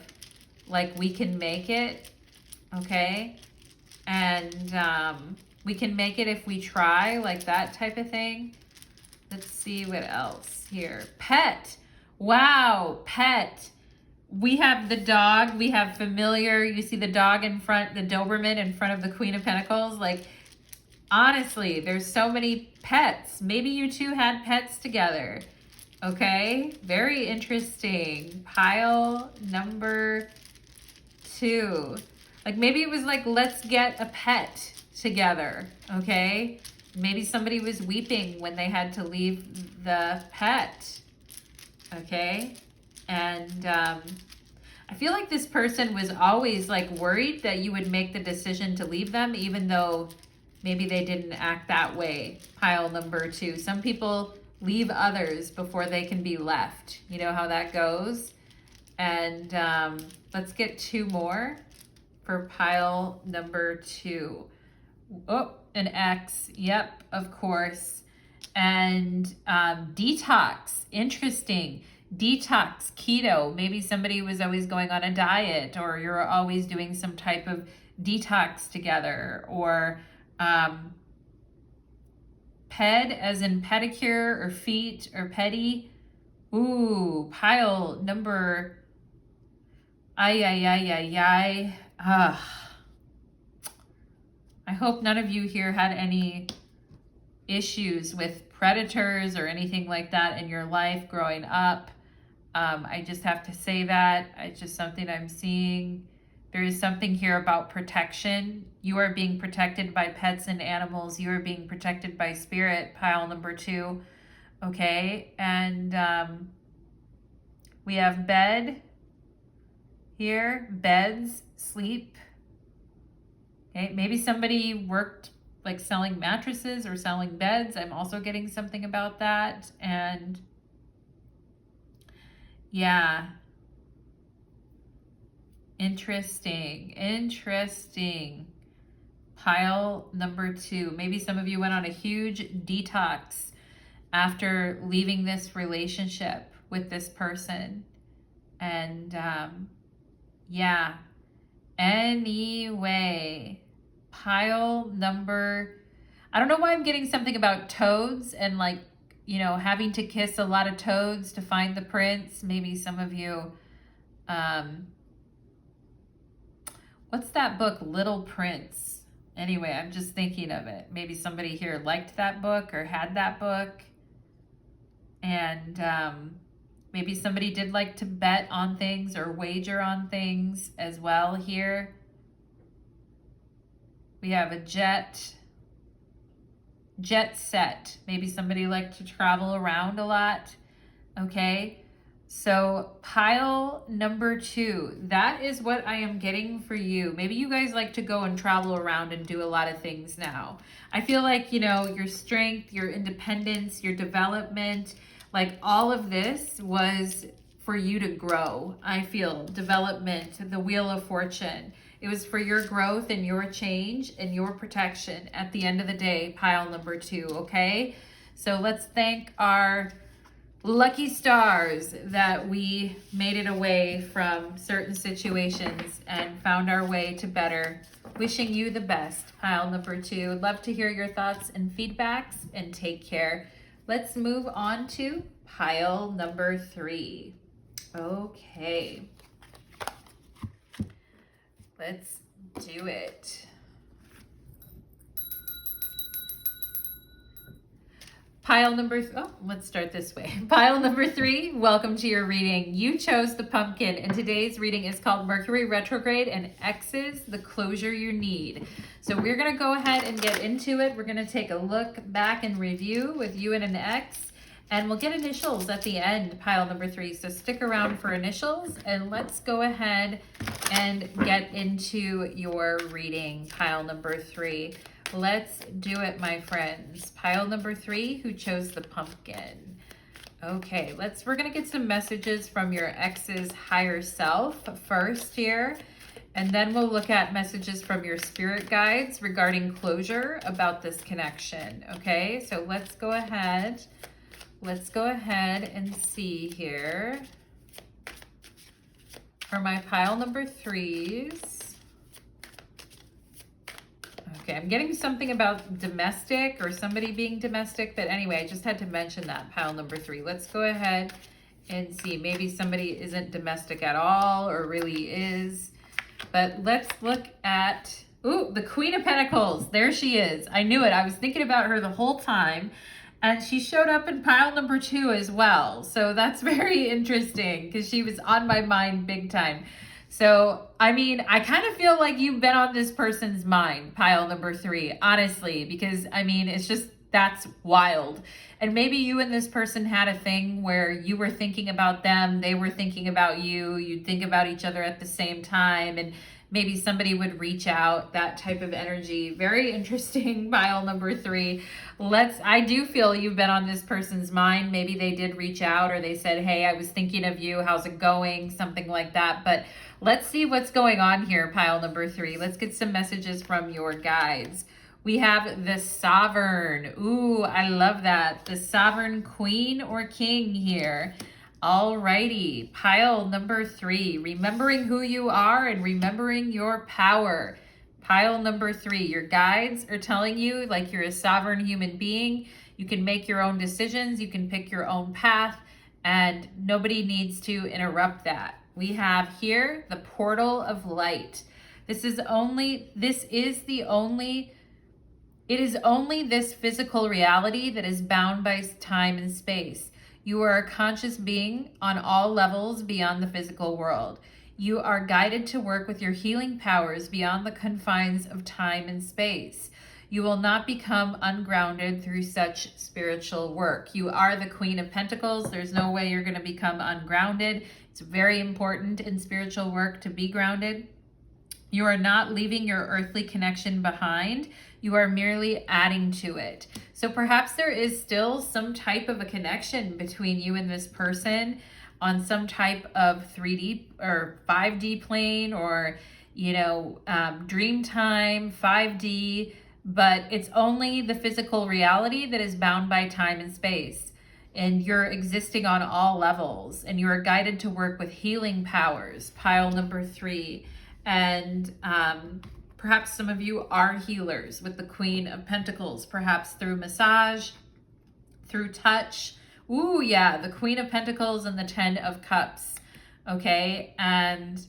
like, we can make it. Okay. And we can make it if we try, like that type of thing. Let's see what else here. Pet. Wow. Pet. We have the dog. We have familiar. You see the dog in front, the Doberman in front of the Queen of Pentacles. Like, honestly, there's so many pets. Maybe you two had pets together. Okay. Very interesting. Pile number 2. Like maybe it was like, let's get a pet together. Okay. Maybe somebody was weeping when they had to leave the pet. Okay. And I feel like this person was always like worried that you would make the decision to leave them, even though maybe they didn't act that way. Pile number 2. Some people leave others before they can be left. You know how that goes. And let's get 2 more for pile number 2. Oh, an X. Yep, of course. And detox. Interesting. Detox, keto. Maybe somebody was always going on a diet, or you're always doing some type of detox together, or ped as in pedicure or feet or petty. Ooh, pile number I hope none of you here had any issues with predators or anything like that in your life growing up. I just have to say that. It's just something I'm seeing. There is something here about protection. You are being protected by pets and animals. You are being protected by spirit, pile number 2. Okay, and we have bed here, beds, sleep. Okay, maybe somebody worked like selling mattresses or selling beds. I'm also getting something about that. And yeah, interesting. Pile number 2. Maybe some of you went on a huge detox after leaving this relationship with this person. And yeah, anyway, pile number, I don't know why I'm getting something about toads and like, you know, having to kiss a lot of toads to find the prince. Maybe some of you, what's that book, Little Prince? Anyway, I'm just thinking of it. Maybe somebody here liked that book or had that book. And maybe somebody did like to bet on things or wager on things as well here. We have a jet. jet set. Maybe somebody liked to travel around a lot. Okay. So pile number 2, that is what I am getting for you. Maybe you guys like to go and travel around and do a lot of things now. I feel like, you know, your strength, your independence, your development, like all of this was for you to grow. I feel development, the Wheel of Fortune. It was for your growth and your change and your protection at the end of the day, pile number 2, okay? So let's thank our lucky stars that we made it away from certain situations and found our way to better. Wishing you the best, pile number 2. Love to hear your thoughts and feedbacks, and take care. Let's move on to pile number 3. Okay. Let's do it. Pile number, let's start this way. Pile number 3, welcome to your reading. You chose the pumpkin, and today's reading is called Mercury Retrograde and Exes, the closure you need. So we're gonna go ahead and get into it. We're gonna take a look back and review with you and an ex, and we'll get initials at the end, pile number 3. So stick around for initials, and let's go ahead and get into your reading, pile number 3. Let's do it, my friends. Pile number 3, who chose the pumpkin. Okay, we're gonna get some messages from your ex's higher self first here, and then we'll look at messages from your spirit guides regarding closure about this connection, okay? So let's go ahead and see here for my pile number 3s. Okay, I'm getting something about domestic or somebody being domestic, but anyway, I just had to mention that, pile number 3. Let's go ahead and see. Maybe somebody isn't domestic at all or really is. But let's look at, the Queen of Pentacles. There she is. I knew it. I was thinking about her the whole time. And she showed up in pile number 2 as well. So that's very interesting because she was on my mind big time. So, I mean, I kind of feel like you've been on this person's mind, pile number 3, honestly, because, I mean, it's just, that's wild. And maybe you and this person had a thing where you were thinking about them, they were thinking about you, you'd think about each other at the same time, and maybe somebody would reach out, that type of energy. Very interesting, pile number 3. I do feel you've been on this person's mind. Maybe they did reach out or they said, hey, I was thinking of you, how's it going? Something like that. But let's see what's going on here, pile number 3. Let's get some messages from your guides. We have the Sovereign. Ooh, I love that. The Sovereign Queen or King here. Alrighty, pile number 3, remembering who you are and remembering your power. Pile number 3, your guides are telling you like you're a sovereign human being. You can make your own decisions, you can pick your own path, and nobody needs to interrupt that. We have here the portal of light. It is only this physical reality that is bound by time and space. You are a conscious being on all levels beyond the physical world. You are guided to work with your healing powers beyond the confines of time and space. You will not become ungrounded through such spiritual work. You are the Queen of Pentacles. There's no way you're going to become ungrounded. It's very important in spiritual work to be grounded. You are not leaving your earthly connection behind. You are merely adding to it. So perhaps there is still some type of a connection between you and this person on some type of 3D or 5D plane or, dream time, 5D, but it's only the physical reality that is bound by time and space. And you're existing on all levels, and you are guided to work with healing powers, pile number 3. And perhaps some of you are healers with the Queen of Pentacles, perhaps through massage, through touch. Ooh, yeah, the Queen of Pentacles and the 10 of Cups, okay? And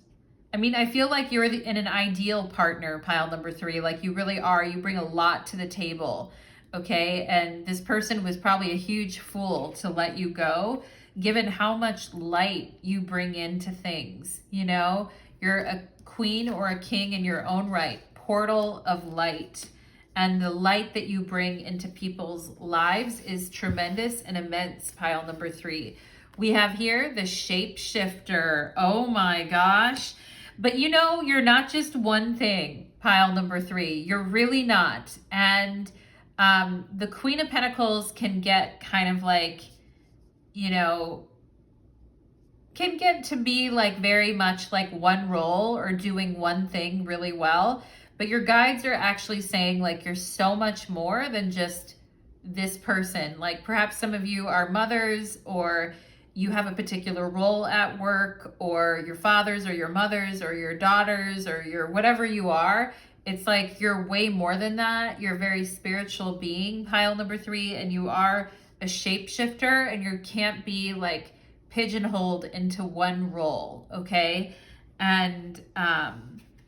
I mean, I feel like you're in an ideal partner, pile number 3, like you really are. You bring a lot to the table, okay? And this person was probably a huge fool to let you go, given how much light you bring into things, You're a queen or a king in your own right, portal of light. and the light that you bring into people's lives is tremendous and immense, pile number 3. We have here the shapeshifter. Oh my gosh. But you know, you're not just one thing, pile number 3. You're really not. And the Queen of Pentacles can get kind of like, you know, can get to be like very much like one role or doing one thing really well. But your guides are actually saying like you're so much more than just this person. Like perhaps some of you are mothers, or you have a particular role at work, or your fathers or your mothers or your daughters or your whatever you are. It's like you're way more than that. You're a very spiritual being, pile number 3, and you are a shapeshifter, and you can't be like pigeonholed into one role, okay? And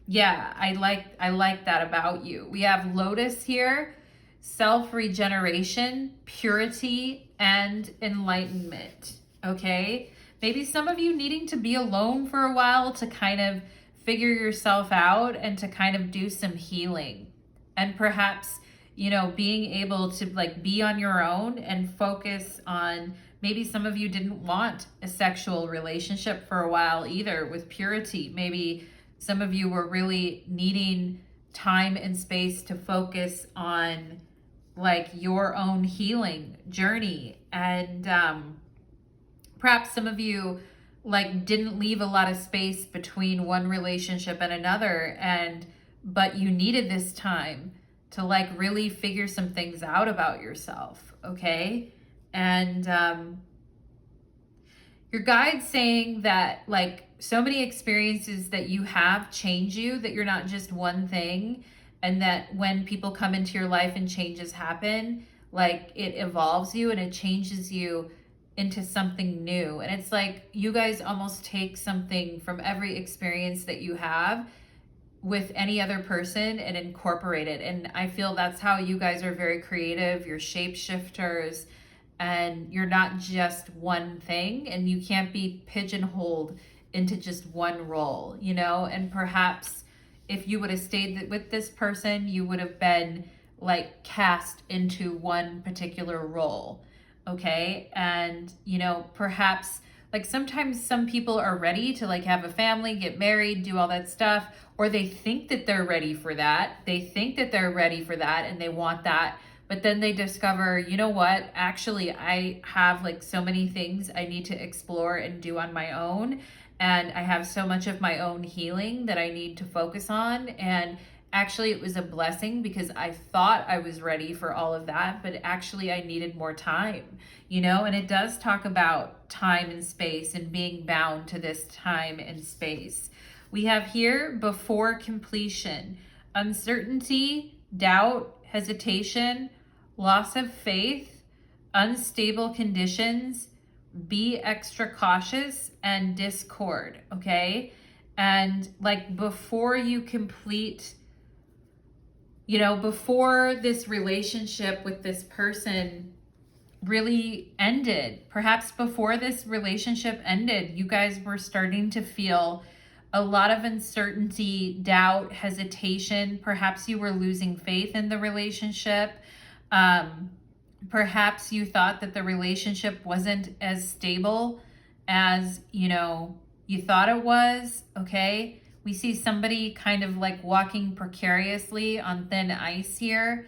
yeah, I like that about you. We have Lotus here, self-regeneration, purity, and enlightenment, okay? Maybe some of you needing to be alone for a while to kind of figure yourself out and to kind of do some healing. And perhaps, you know, being able to like be on your own and focus on, maybe some of you didn't want a sexual relationship for a while either, with purity. Maybe some of you were really needing time and space to focus on like your own healing journey. And perhaps some of you like didn't leave a lot of space between one relationship and another, but you needed this time to like really figure some things out about yourself, okay? And your guide's saying that like so many experiences that you have change you, that you're not just one thing, and that when people come into your life and changes happen, like it evolves you and it changes you into something new. And it's like you guys almost take something from every experience that you have with any other person and incorporate it. And I feel that's how you guys are very creative. You're shapeshifters, and you're not just one thing, and you can't be pigeonholed into just one role, you know? And perhaps if you would have stayed with this person, you would have been like cast into one particular role, okay? And, you know, perhaps like sometimes some people are ready to like have a family, get married, do all that stuff, or they think that they're ready for that. They think that they're ready for that and they want that. But then they discover, you know what, actually, I have like so many things I need to explore and do on my own. And I have so much of my own healing that I need to focus on. And actually, it was a blessing because I thought I was ready for all of that, but actually I needed more time, you know? And it does talk about time and space and being bound to this time and space. We have here before completion, uncertainty, doubt, hesitation, loss of faith, unstable conditions, be extra cautious, and discord, okay? And like before you complete, you know, before this relationship with this person really ended, perhaps before this relationship ended, you guys were starting to feel a lot of uncertainty, doubt, hesitation. Perhaps you were losing faith in the relationship. Perhaps you thought that the relationship wasn't as stable as, you know, you thought it was, okay? We see somebody kind of like walking precariously on thin ice here.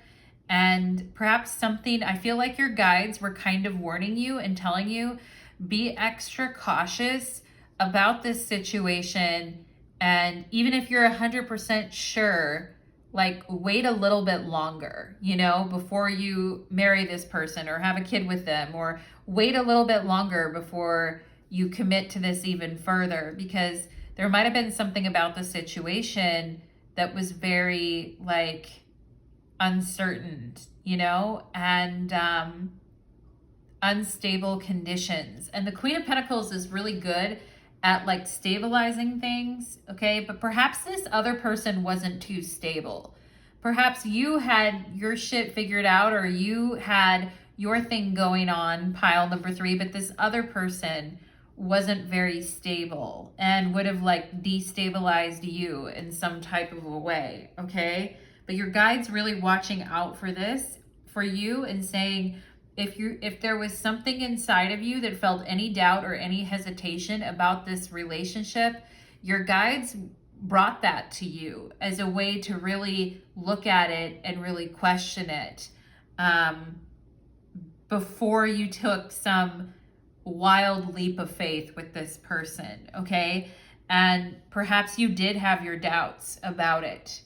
And perhaps something, I feel like your guides were kind of warning you and telling you, be extra cautious about this situation. And even if you're 100% sure, like wait a little bit longer, you know, before you marry this person or have a kid with them, or wait a little bit longer before you commit to this even further, because there might have been something about the situation that was very like uncertain, you know, and unstable conditions. And the Queen of Pentacles is really good at like stabilizing things, okay? But perhaps this other person wasn't too stable. Perhaps you had your shit figured out, or you had your thing going on, pile number 3, but this other person wasn't very stable and would have like destabilized you in some type of a way, okay? but your guide's really watching out for this, for you, and saying, if there was something inside of you that felt any doubt or any hesitation about this relationship, your guides brought that to you as a way to really look at it and really question it, before you took some wild leap of faith with this person, okay? And perhaps you did have your doubts about it.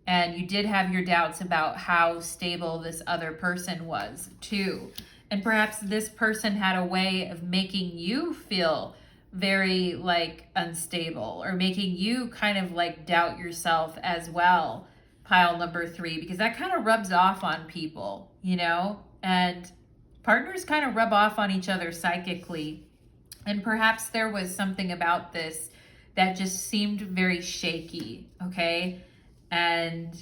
And you did have your doubts about how stable this other person was too. And perhaps this person had a way of making you feel very like unstable, or making you kind of like doubt yourself as well, pile number 3, because that kind of rubs off on people, you know? And partners kind of rub off on each other psychically. And perhaps there was something about this that just seemed very shaky, okay? And,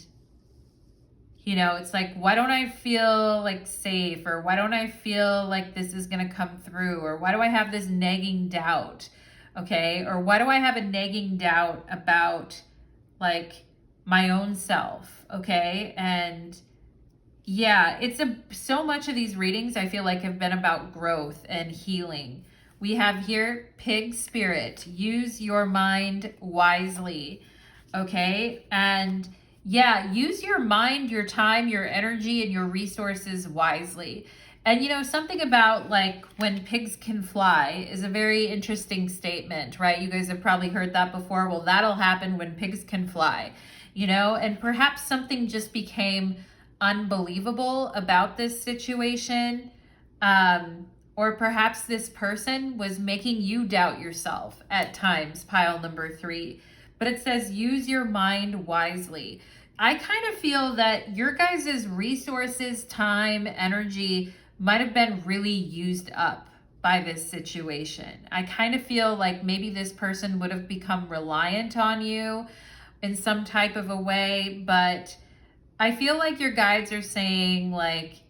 you know, it's like, why don't I feel like safe? Or why don't I feel like this is going to come through? Or why do I have this nagging doubt? Okay. Or why do I have a nagging doubt about like my own self? Okay. And yeah, so much of these readings I feel like have been about growth and healing. We have here pig spirit, use your mind wisely. Okay. And yeah, use your mind, your time, your energy, and your resources wisely. And you know, something about like when pigs can fly is a very interesting statement, right? You guys have probably heard that before. Well, that'll happen when pigs can fly, you know, and perhaps something just became unbelievable about this situation. Or perhaps this person was making you doubt yourself at times, pile number 3. But it says, use your mind wisely. I kind of feel that your guys' resources, time, energy might have been really used up by this situation. I kind of feel like maybe this person would have become reliant on you in some type of a way. But I feel like your guides are saying, like,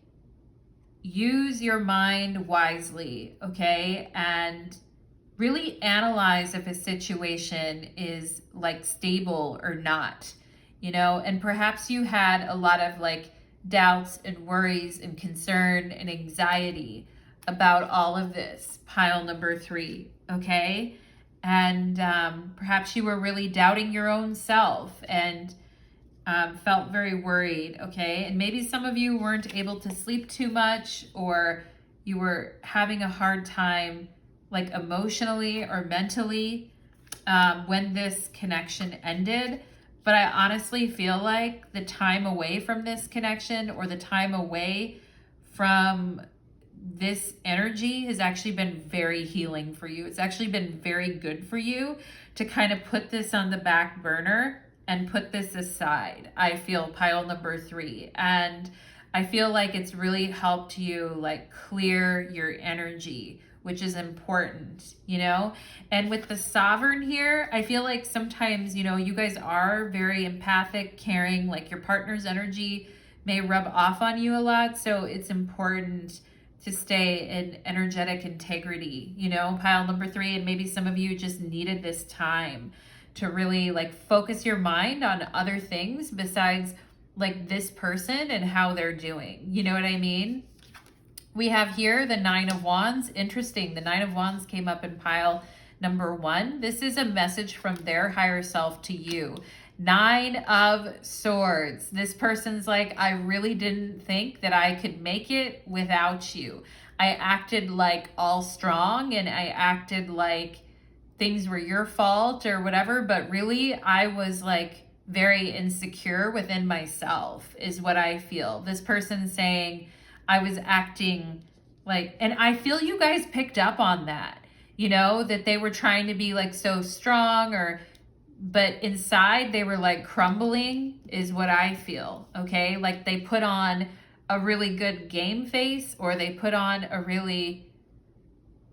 use your mind wisely, okay? And really analyze if a situation is like stable or not, you know? And perhaps you had a lot of like doubts and worries and concern and anxiety about all of this, pile number 3, okay? And perhaps you were really doubting your own self and felt very worried, okay? And maybe some of you weren't able to sleep too much, or you were having a hard time like emotionally or mentally when this connection ended. But I honestly feel like the time away from this connection, or the time away from this energy, has actually been very healing for you. It's actually been very good for you to kind of put this on the back burner and put this aside. I feel, pile number 3. And I feel like it's really helped you like clear your energy, which is important, you know? And with the sovereign here, I feel like sometimes, you know, you guys are very empathic, caring, like your partner's energy may rub off on you a lot. So it's important to stay in energetic integrity, you know, pile number 3. And maybe some of you just needed this time to really like focus your mind on other things besides like this person and how they're doing. You know what I mean? We have here the 9 of Wands. Interesting. The 9 of Wands came up in pile number 1. This is a message from their higher self to you. 9 of Swords. This person's like, I really didn't think that I could make it without you. I acted like all strong, and I acted like things were your fault or whatever, but really I was like very insecure within myself, is what I feel. This person's saying, I was acting like, and I feel you guys picked up on that, you know, that they were trying to be like so strong, but inside they were like crumbling, is what I feel. Okay. Like they put on a really good game face, or they put on a really,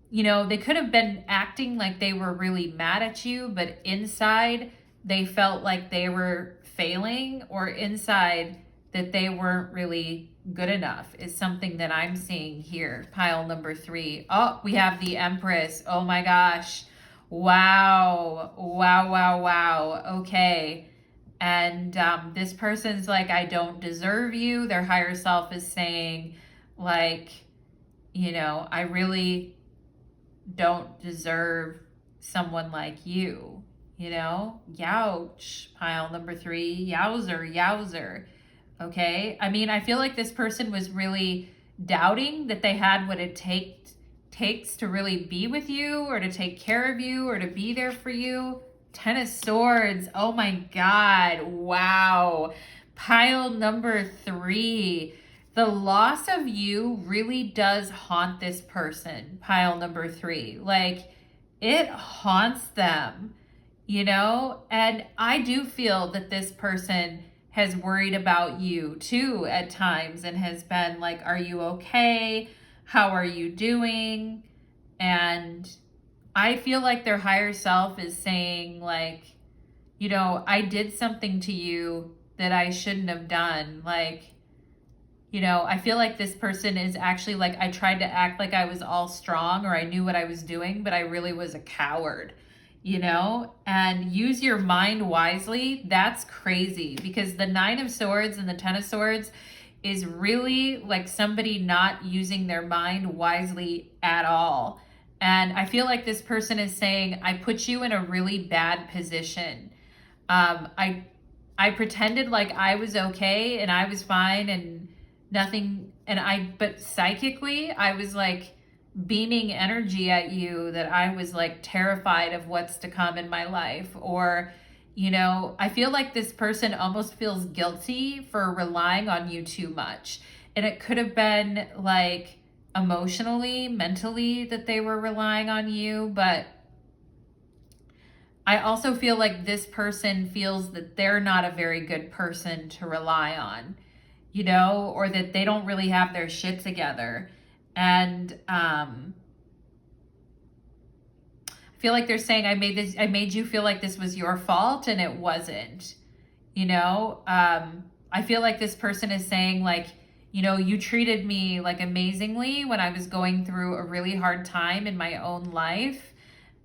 you know, they could have been acting like they were really mad at you, but inside they felt like they were failing, or inside that they weren't really good enough, is something that I'm seeing here. Pile number 3. Oh, we have the Empress. Oh my gosh. Wow. Wow, wow, wow. Okay. And this person's like, I don't deserve you. Their higher self is saying, like, you know, I really don't deserve someone like you, you know? Youch, pile number 3, yowzer, yowzer. Okay? I mean, I feel like this person was really doubting that they had what it takes to really be with you or to take care of you or to be there for you. 10 of Swords. Oh my God. Wow. Pile number 3. The loss of you really does haunt this person. Pile number 3. Like, it haunts them, you know? And I do feel that this person has worried about you too at times and has been like, are you okay? How are you doing? And I feel like their higher self is saying, like, you know, I did something to you that I shouldn't have done. Like, you know, I feel like this person is actually like, I tried to act like I was all strong or I knew what I was doing, but I really was a coward, you know? And use your mind wisely. That's crazy, because the 9 of Swords and the 10 of Swords is really like somebody not using their mind wisely at all. And I feel like this person is saying, I put you in a really bad position. I pretended like I was okay and I was fine and nothing, but psychically I was like beaming energy at you that I was like terrified of what's to come in my life. Or, you know, I feel like this person almost feels guilty for relying on you too much. And it could have been like emotionally, mentally that they were relying on you, but I also feel like this person feels that they're not a very good person to rely on, you know, or that they don't really have their shit together. And I feel like they're saying, I made you feel like this was your fault and it wasn't, you know. I feel like this person is saying, like, you know, you treated me like amazingly when I was going through a really hard time in my own life.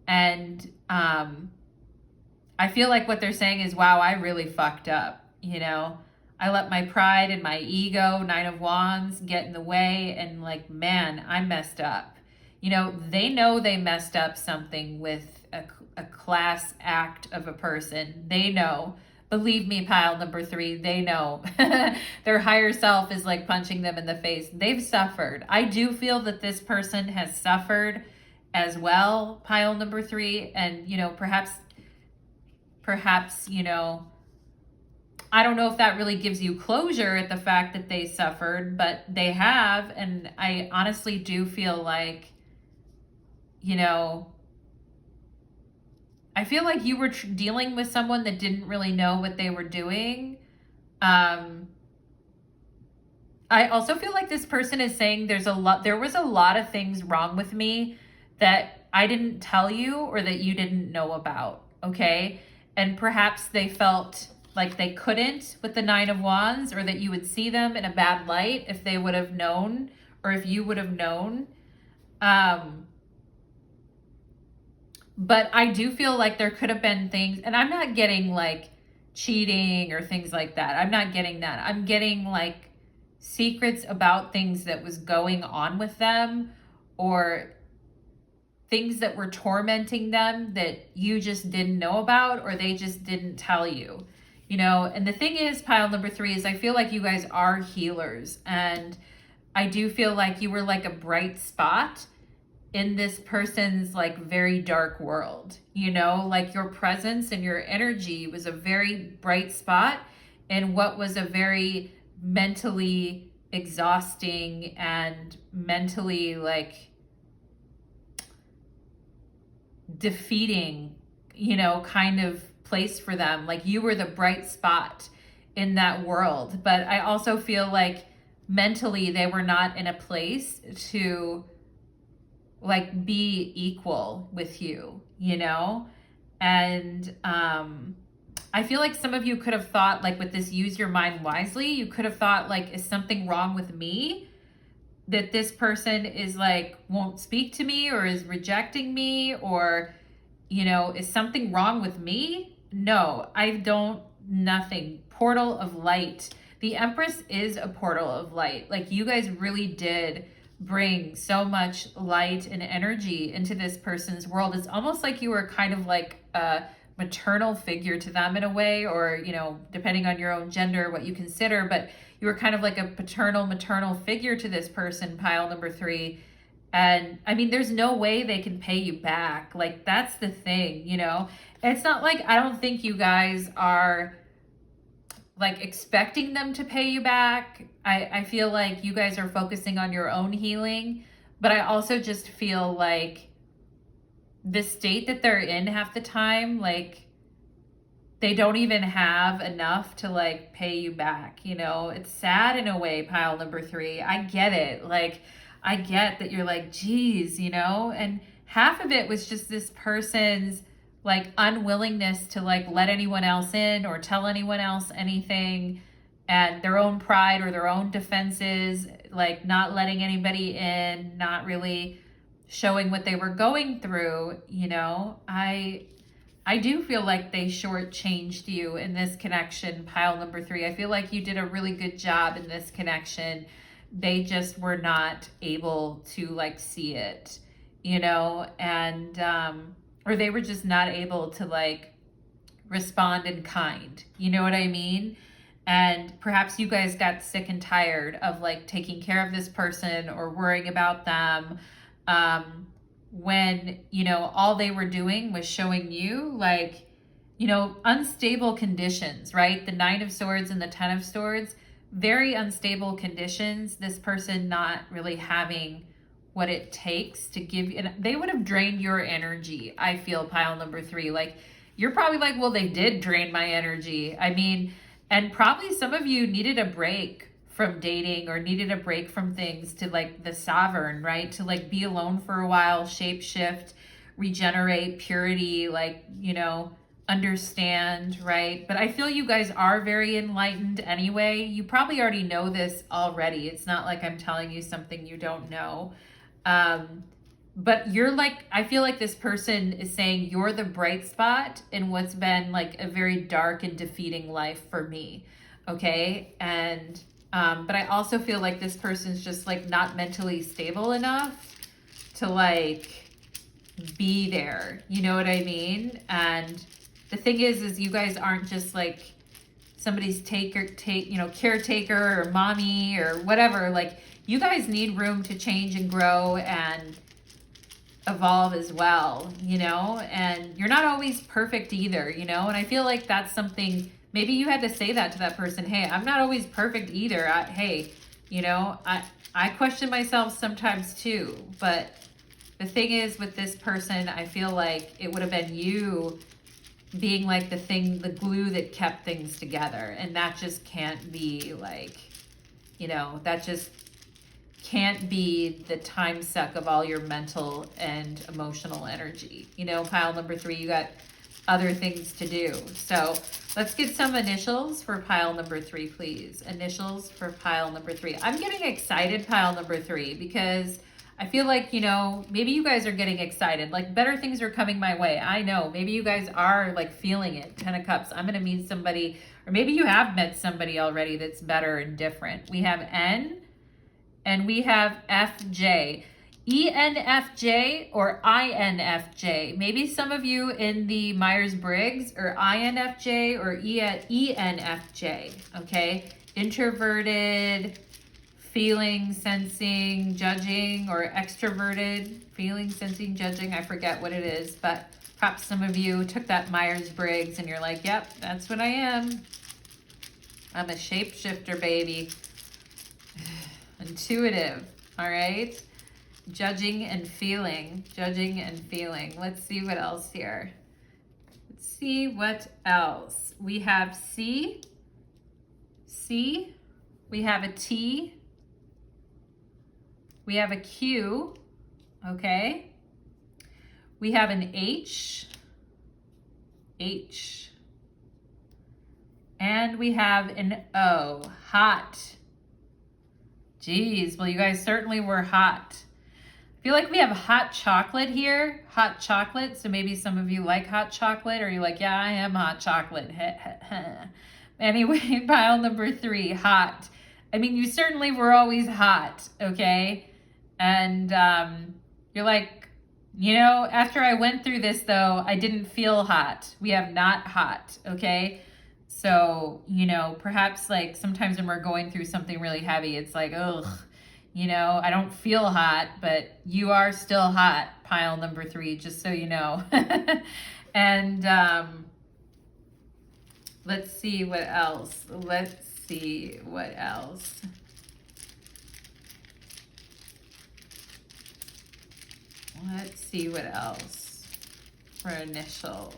And I feel like what they're saying is, wow, I really fucked up, you know. I let my pride and my ego, 9 of Wands, get in the way, and like, man, I messed up. You know they messed up something with a class act of a person. They know. Believe me, pile number 3, they know. Their higher self is like punching them in the face. They've suffered. I do feel that this person has suffered as well, pile number 3. And, you know, perhaps, you know, I don't know if that really gives you closure at the fact that they suffered, but they have. And I honestly do feel like, you know, I feel like you were dealing with someone that didn't really know what they were doing. I also feel like this person is saying there was a lot of things wrong with me that I didn't tell you or that you didn't know about, okay? And perhaps they felt like they couldn't with the 9 of Wands, or that you would see them in a bad light if they would have known, or if you would have known. But I do feel like there could have been things, and I'm not getting like cheating or things like that. I'm not getting that. I'm getting like secrets about things that was going on with them, or things that were tormenting them that you just didn't know about, or they just didn't tell you, you know. And the thing is, pile number 3, is I feel like you guys are healers, and I do feel like you were like a bright spot in this person's like very dark world, you know, like your presence and your energy was a very bright spot in what was a very mentally exhausting and mentally like defeating, you know, kind of place for them. Like you were the bright spot in that world. But I also feel like mentally they were not in a place to like be equal with you, you know? And I feel like some of you could have thought, like with this use your mind wisely, you could have thought like, is something wrong with me? That this person is like, won't speak to me or is rejecting me, or, you know, is something wrong with me? No, I don't nothing. Portal of light. The Empress is a portal of light. Like, you guys really did bring so much light and energy into this person's world. It's almost like you were kind of like a maternal figure to them in a way, or, you know, depending on your own gender, what you consider, but you were kind of like a paternal, maternal figure to this person, pile number 3. And I mean, there's no way they can pay you back. Like, that's the thing, you know? It's not like, I don't think you guys are like expecting them to pay you back. I feel like you guys are focusing on your own healing, but I also just feel like the state that they're in half the time, like, they don't even have enough to like pay you back, you know? It's sad in a way, pile number 3. I get it. Like, I get that you're like, geez, you know? And half of it was just this person's like unwillingness to like let anyone else in or tell anyone else anything, and their own pride or their own defenses, like not letting anybody in, not really showing what they were going through, you know? I do feel like they shortchanged you in this connection, pile number 3. I feel like you did a really good job in this connection. They just were not able to like see it, you know? And, or they were just not able to like respond in kind. You know what I mean? And perhaps you guys got sick and tired of like taking care of this person or worrying about them. When, you know, all they were doing was showing you like, you know, unstable conditions, right? The 9 of Swords and the 10 of Swords, very unstable conditions. This person not really having what it takes to give you, and they would have drained your energy, I feel, pile number 3. Like, you're probably like, well, they did drain my energy. I mean, and probably some of you needed a break from dating or needed a break from things to like the Sovereign, right? To like be alone for a while, shape shift, regenerate, purity, like, you know, understand, right? But I feel you guys are very enlightened anyway. You probably already know this already. It's not like I'm telling you something you don't know. But you're like, I feel like this person is saying you're the bright spot in what's been like a very dark and defeating life for me. Okay. And, but I also feel like this person's just like not mentally stable enough to like be there. You know what I mean? And the thing is you guys aren't just like somebody's caretaker or mommy or whatever. Like, you guys need room to change and grow and evolve as well, you know? And you're not always perfect either, you know? And I feel like that's something, maybe you had to say that to that person. Hey, I'm not always perfect either. Hey, you know, I question myself sometimes too. But the thing is with this person, I feel like it would have been you being like the glue that kept things together. And that just can't be like, you know, that just can't be the time suck of all your mental and emotional energy. You know, pile number 3, you got other things to do. So let's get some initials for pile number 3, please. Initials for pile number 3. I'm getting excited, pile number 3, because I feel like, you know, maybe you guys are getting excited. Like, better things are coming my way. I know. Maybe you guys are like feeling it. 10 of Cups. I'm going to meet somebody, or maybe you have met somebody already that's better and different. We have N. And we have FJ, ENFJ or INFJ. Maybe some of you in the Myers-Briggs are INFJ or ENFJ, okay? Introverted, feeling, sensing, judging, or extroverted, feeling, sensing, judging. I forget what it is, but perhaps some of you took that Myers-Briggs and you're like, yep, that's what I am. I'm a shapeshifter, baby. Intuitive, all right? Judging and feeling. Let's see what else here. Let's see what else. We have C. We have a T. We have a Q, okay? We have an H. And we have an O, hot. Geez, well, you guys certainly were hot. I feel like we have hot chocolate here. Hot chocolate. So maybe some of you like hot chocolate, or you're like, yeah, I am hot chocolate. Anyway, pile number 3, hot. I mean, you certainly were always hot, okay? And you're like, you know, after I went through this, though, I didn't feel hot. We have not hot, okay? So, you know, perhaps like sometimes when we're going through something really heavy, it's like, ugh, you know, I don't feel hot, but you are still hot, pile number 3, just so you know. And let's see what else. Let's see what else. Let's see what else for initials.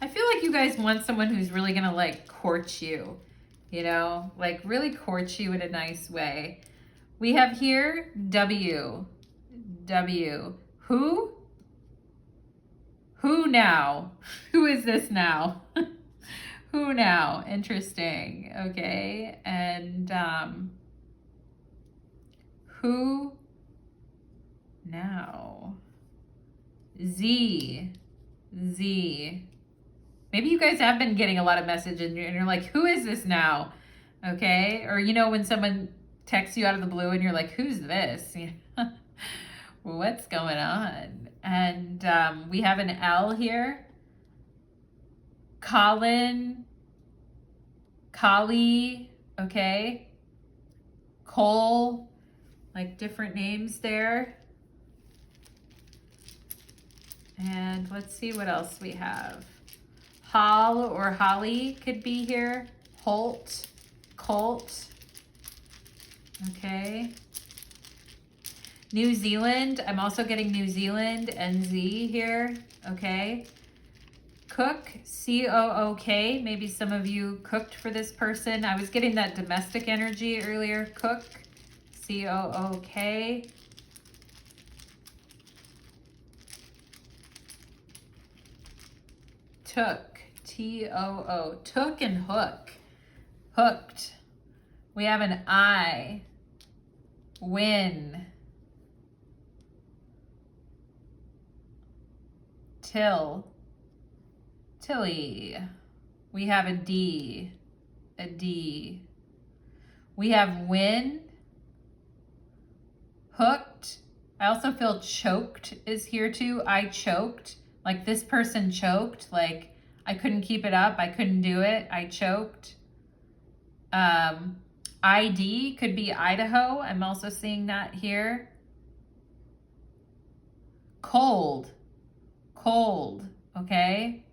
I feel like you guys want someone who's really gonna like court you, you know, like really court you in a nice way. We have here W. Who? Who now? Who is this now? Who now? Interesting. Okay. And who now? Z. Maybe you guys have been getting a lot of messages and you're like, who is this now? Okay. Or, you know, when someone texts you out of the blue and you're like, who's this? What's going on? And we have an L here. Colin, Kali, okay. Cole, like different names there. And let's see what else we have. Hall or Holly could be here. Holt, Colt, okay. New Zealand, I'm also getting New Zealand and Z here, okay. Cook, C-O-O-K, maybe some of you cooked for this person. I was getting that domestic energy earlier. Cook, C-O-O-K. Took, T-O-O, took and hook, hooked. We have an I, win, till, Tilly. We have a D. We have win, hooked. I also feel choked is here too. I choked. Like this person choked. Like I couldn't keep it up. I couldn't do it. I choked. ID could be Idaho. I'm also seeing that here. Cold. Okay.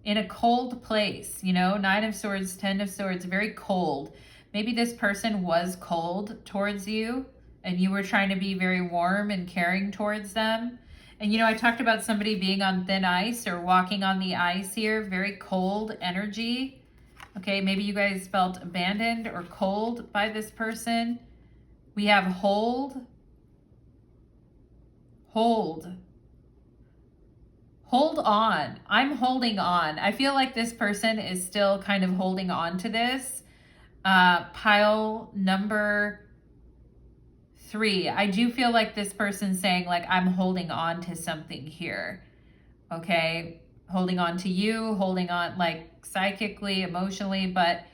In a cold place, you know, 9 of Swords, 10 of Swords, very cold. Maybe this person was cold towards you and you were trying to be very warm and caring towards them. And, you know, I talked about somebody being on thin ice or walking on the ice here, very cold energy. Okay, maybe you guys felt abandoned or cold by this person. We have hold. Hold on. I'm holding on. I feel like this person is still kind of holding on to this. Pile number 3. I do feel like this person's saying like, I'm holding on to something here. Okay. Holding on to you, holding on like psychically, emotionally. But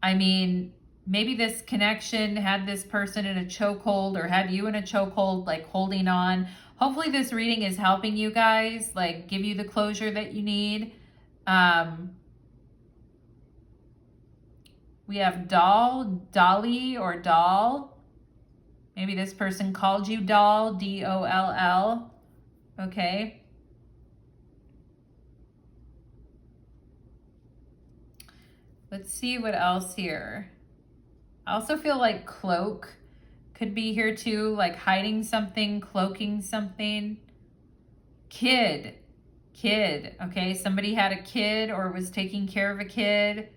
I mean, maybe this connection had this person in a chokehold or had you in a chokehold, like holding on. Hopefully this reading is helping you guys, like give you the closure that you need. We have Dolly or doll. Maybe this person called you doll, D-O-L-L. Okay. Let's see what else here. I also feel like cloak could be here too, like hiding something, cloaking something. Kid. Okay, somebody had a kid or was taking care of a kid.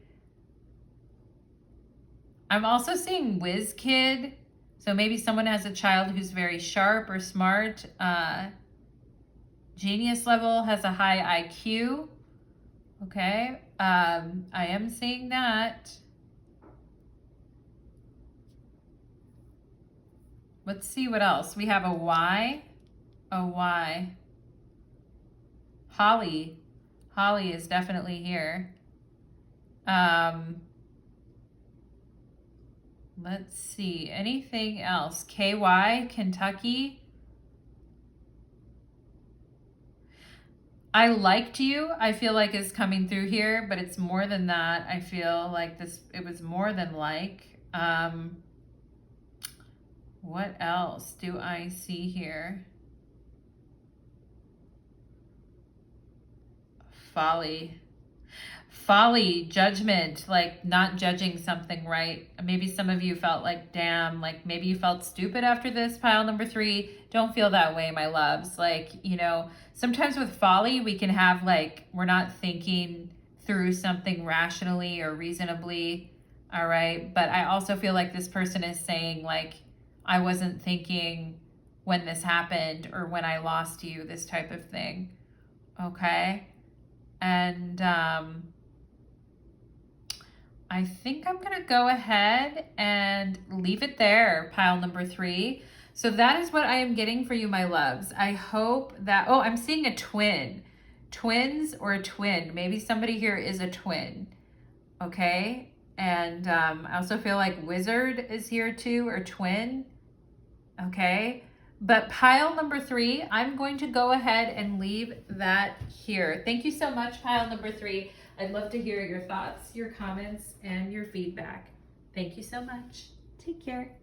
I'm also seeing whiz kid. So maybe someone has a child who's very sharp or smart. Genius level, has a high IQ. Okay, I am seeing that. Let's see what else. We have a Y. A Y. Holly. Holly is definitely here. Let's see. Anything else? KY, Kentucky. I liked you, I feel like is coming through here, but it's more than that. I feel like it was more than like. What else do I see here? Folly. Folly, judgment, like not judging something, right? Maybe some of you felt like, damn, like maybe you felt stupid after this, pile number 3. Don't feel that way, my loves. Like, you know, sometimes with folly, we can have like, we're not thinking through something rationally or reasonably, all right? But I also feel like this person is saying like, I wasn't thinking when this happened or when I lost you, this type of thing, okay? And, I think I'm going to go ahead and leave it there, pile number 3. So that is what I am getting for you, my loves. I hope that, oh, I'm seeing a twin. Twins or a twin. Maybe somebody here is a twin, okay? And I also feel like wizard is here too, or twin, okay? But pile number 3, I'm going to go ahead and leave that here. Thank you so much, pile number 3. I'd love to hear your thoughts, your comments, and your feedback. Thank you so much. Take care.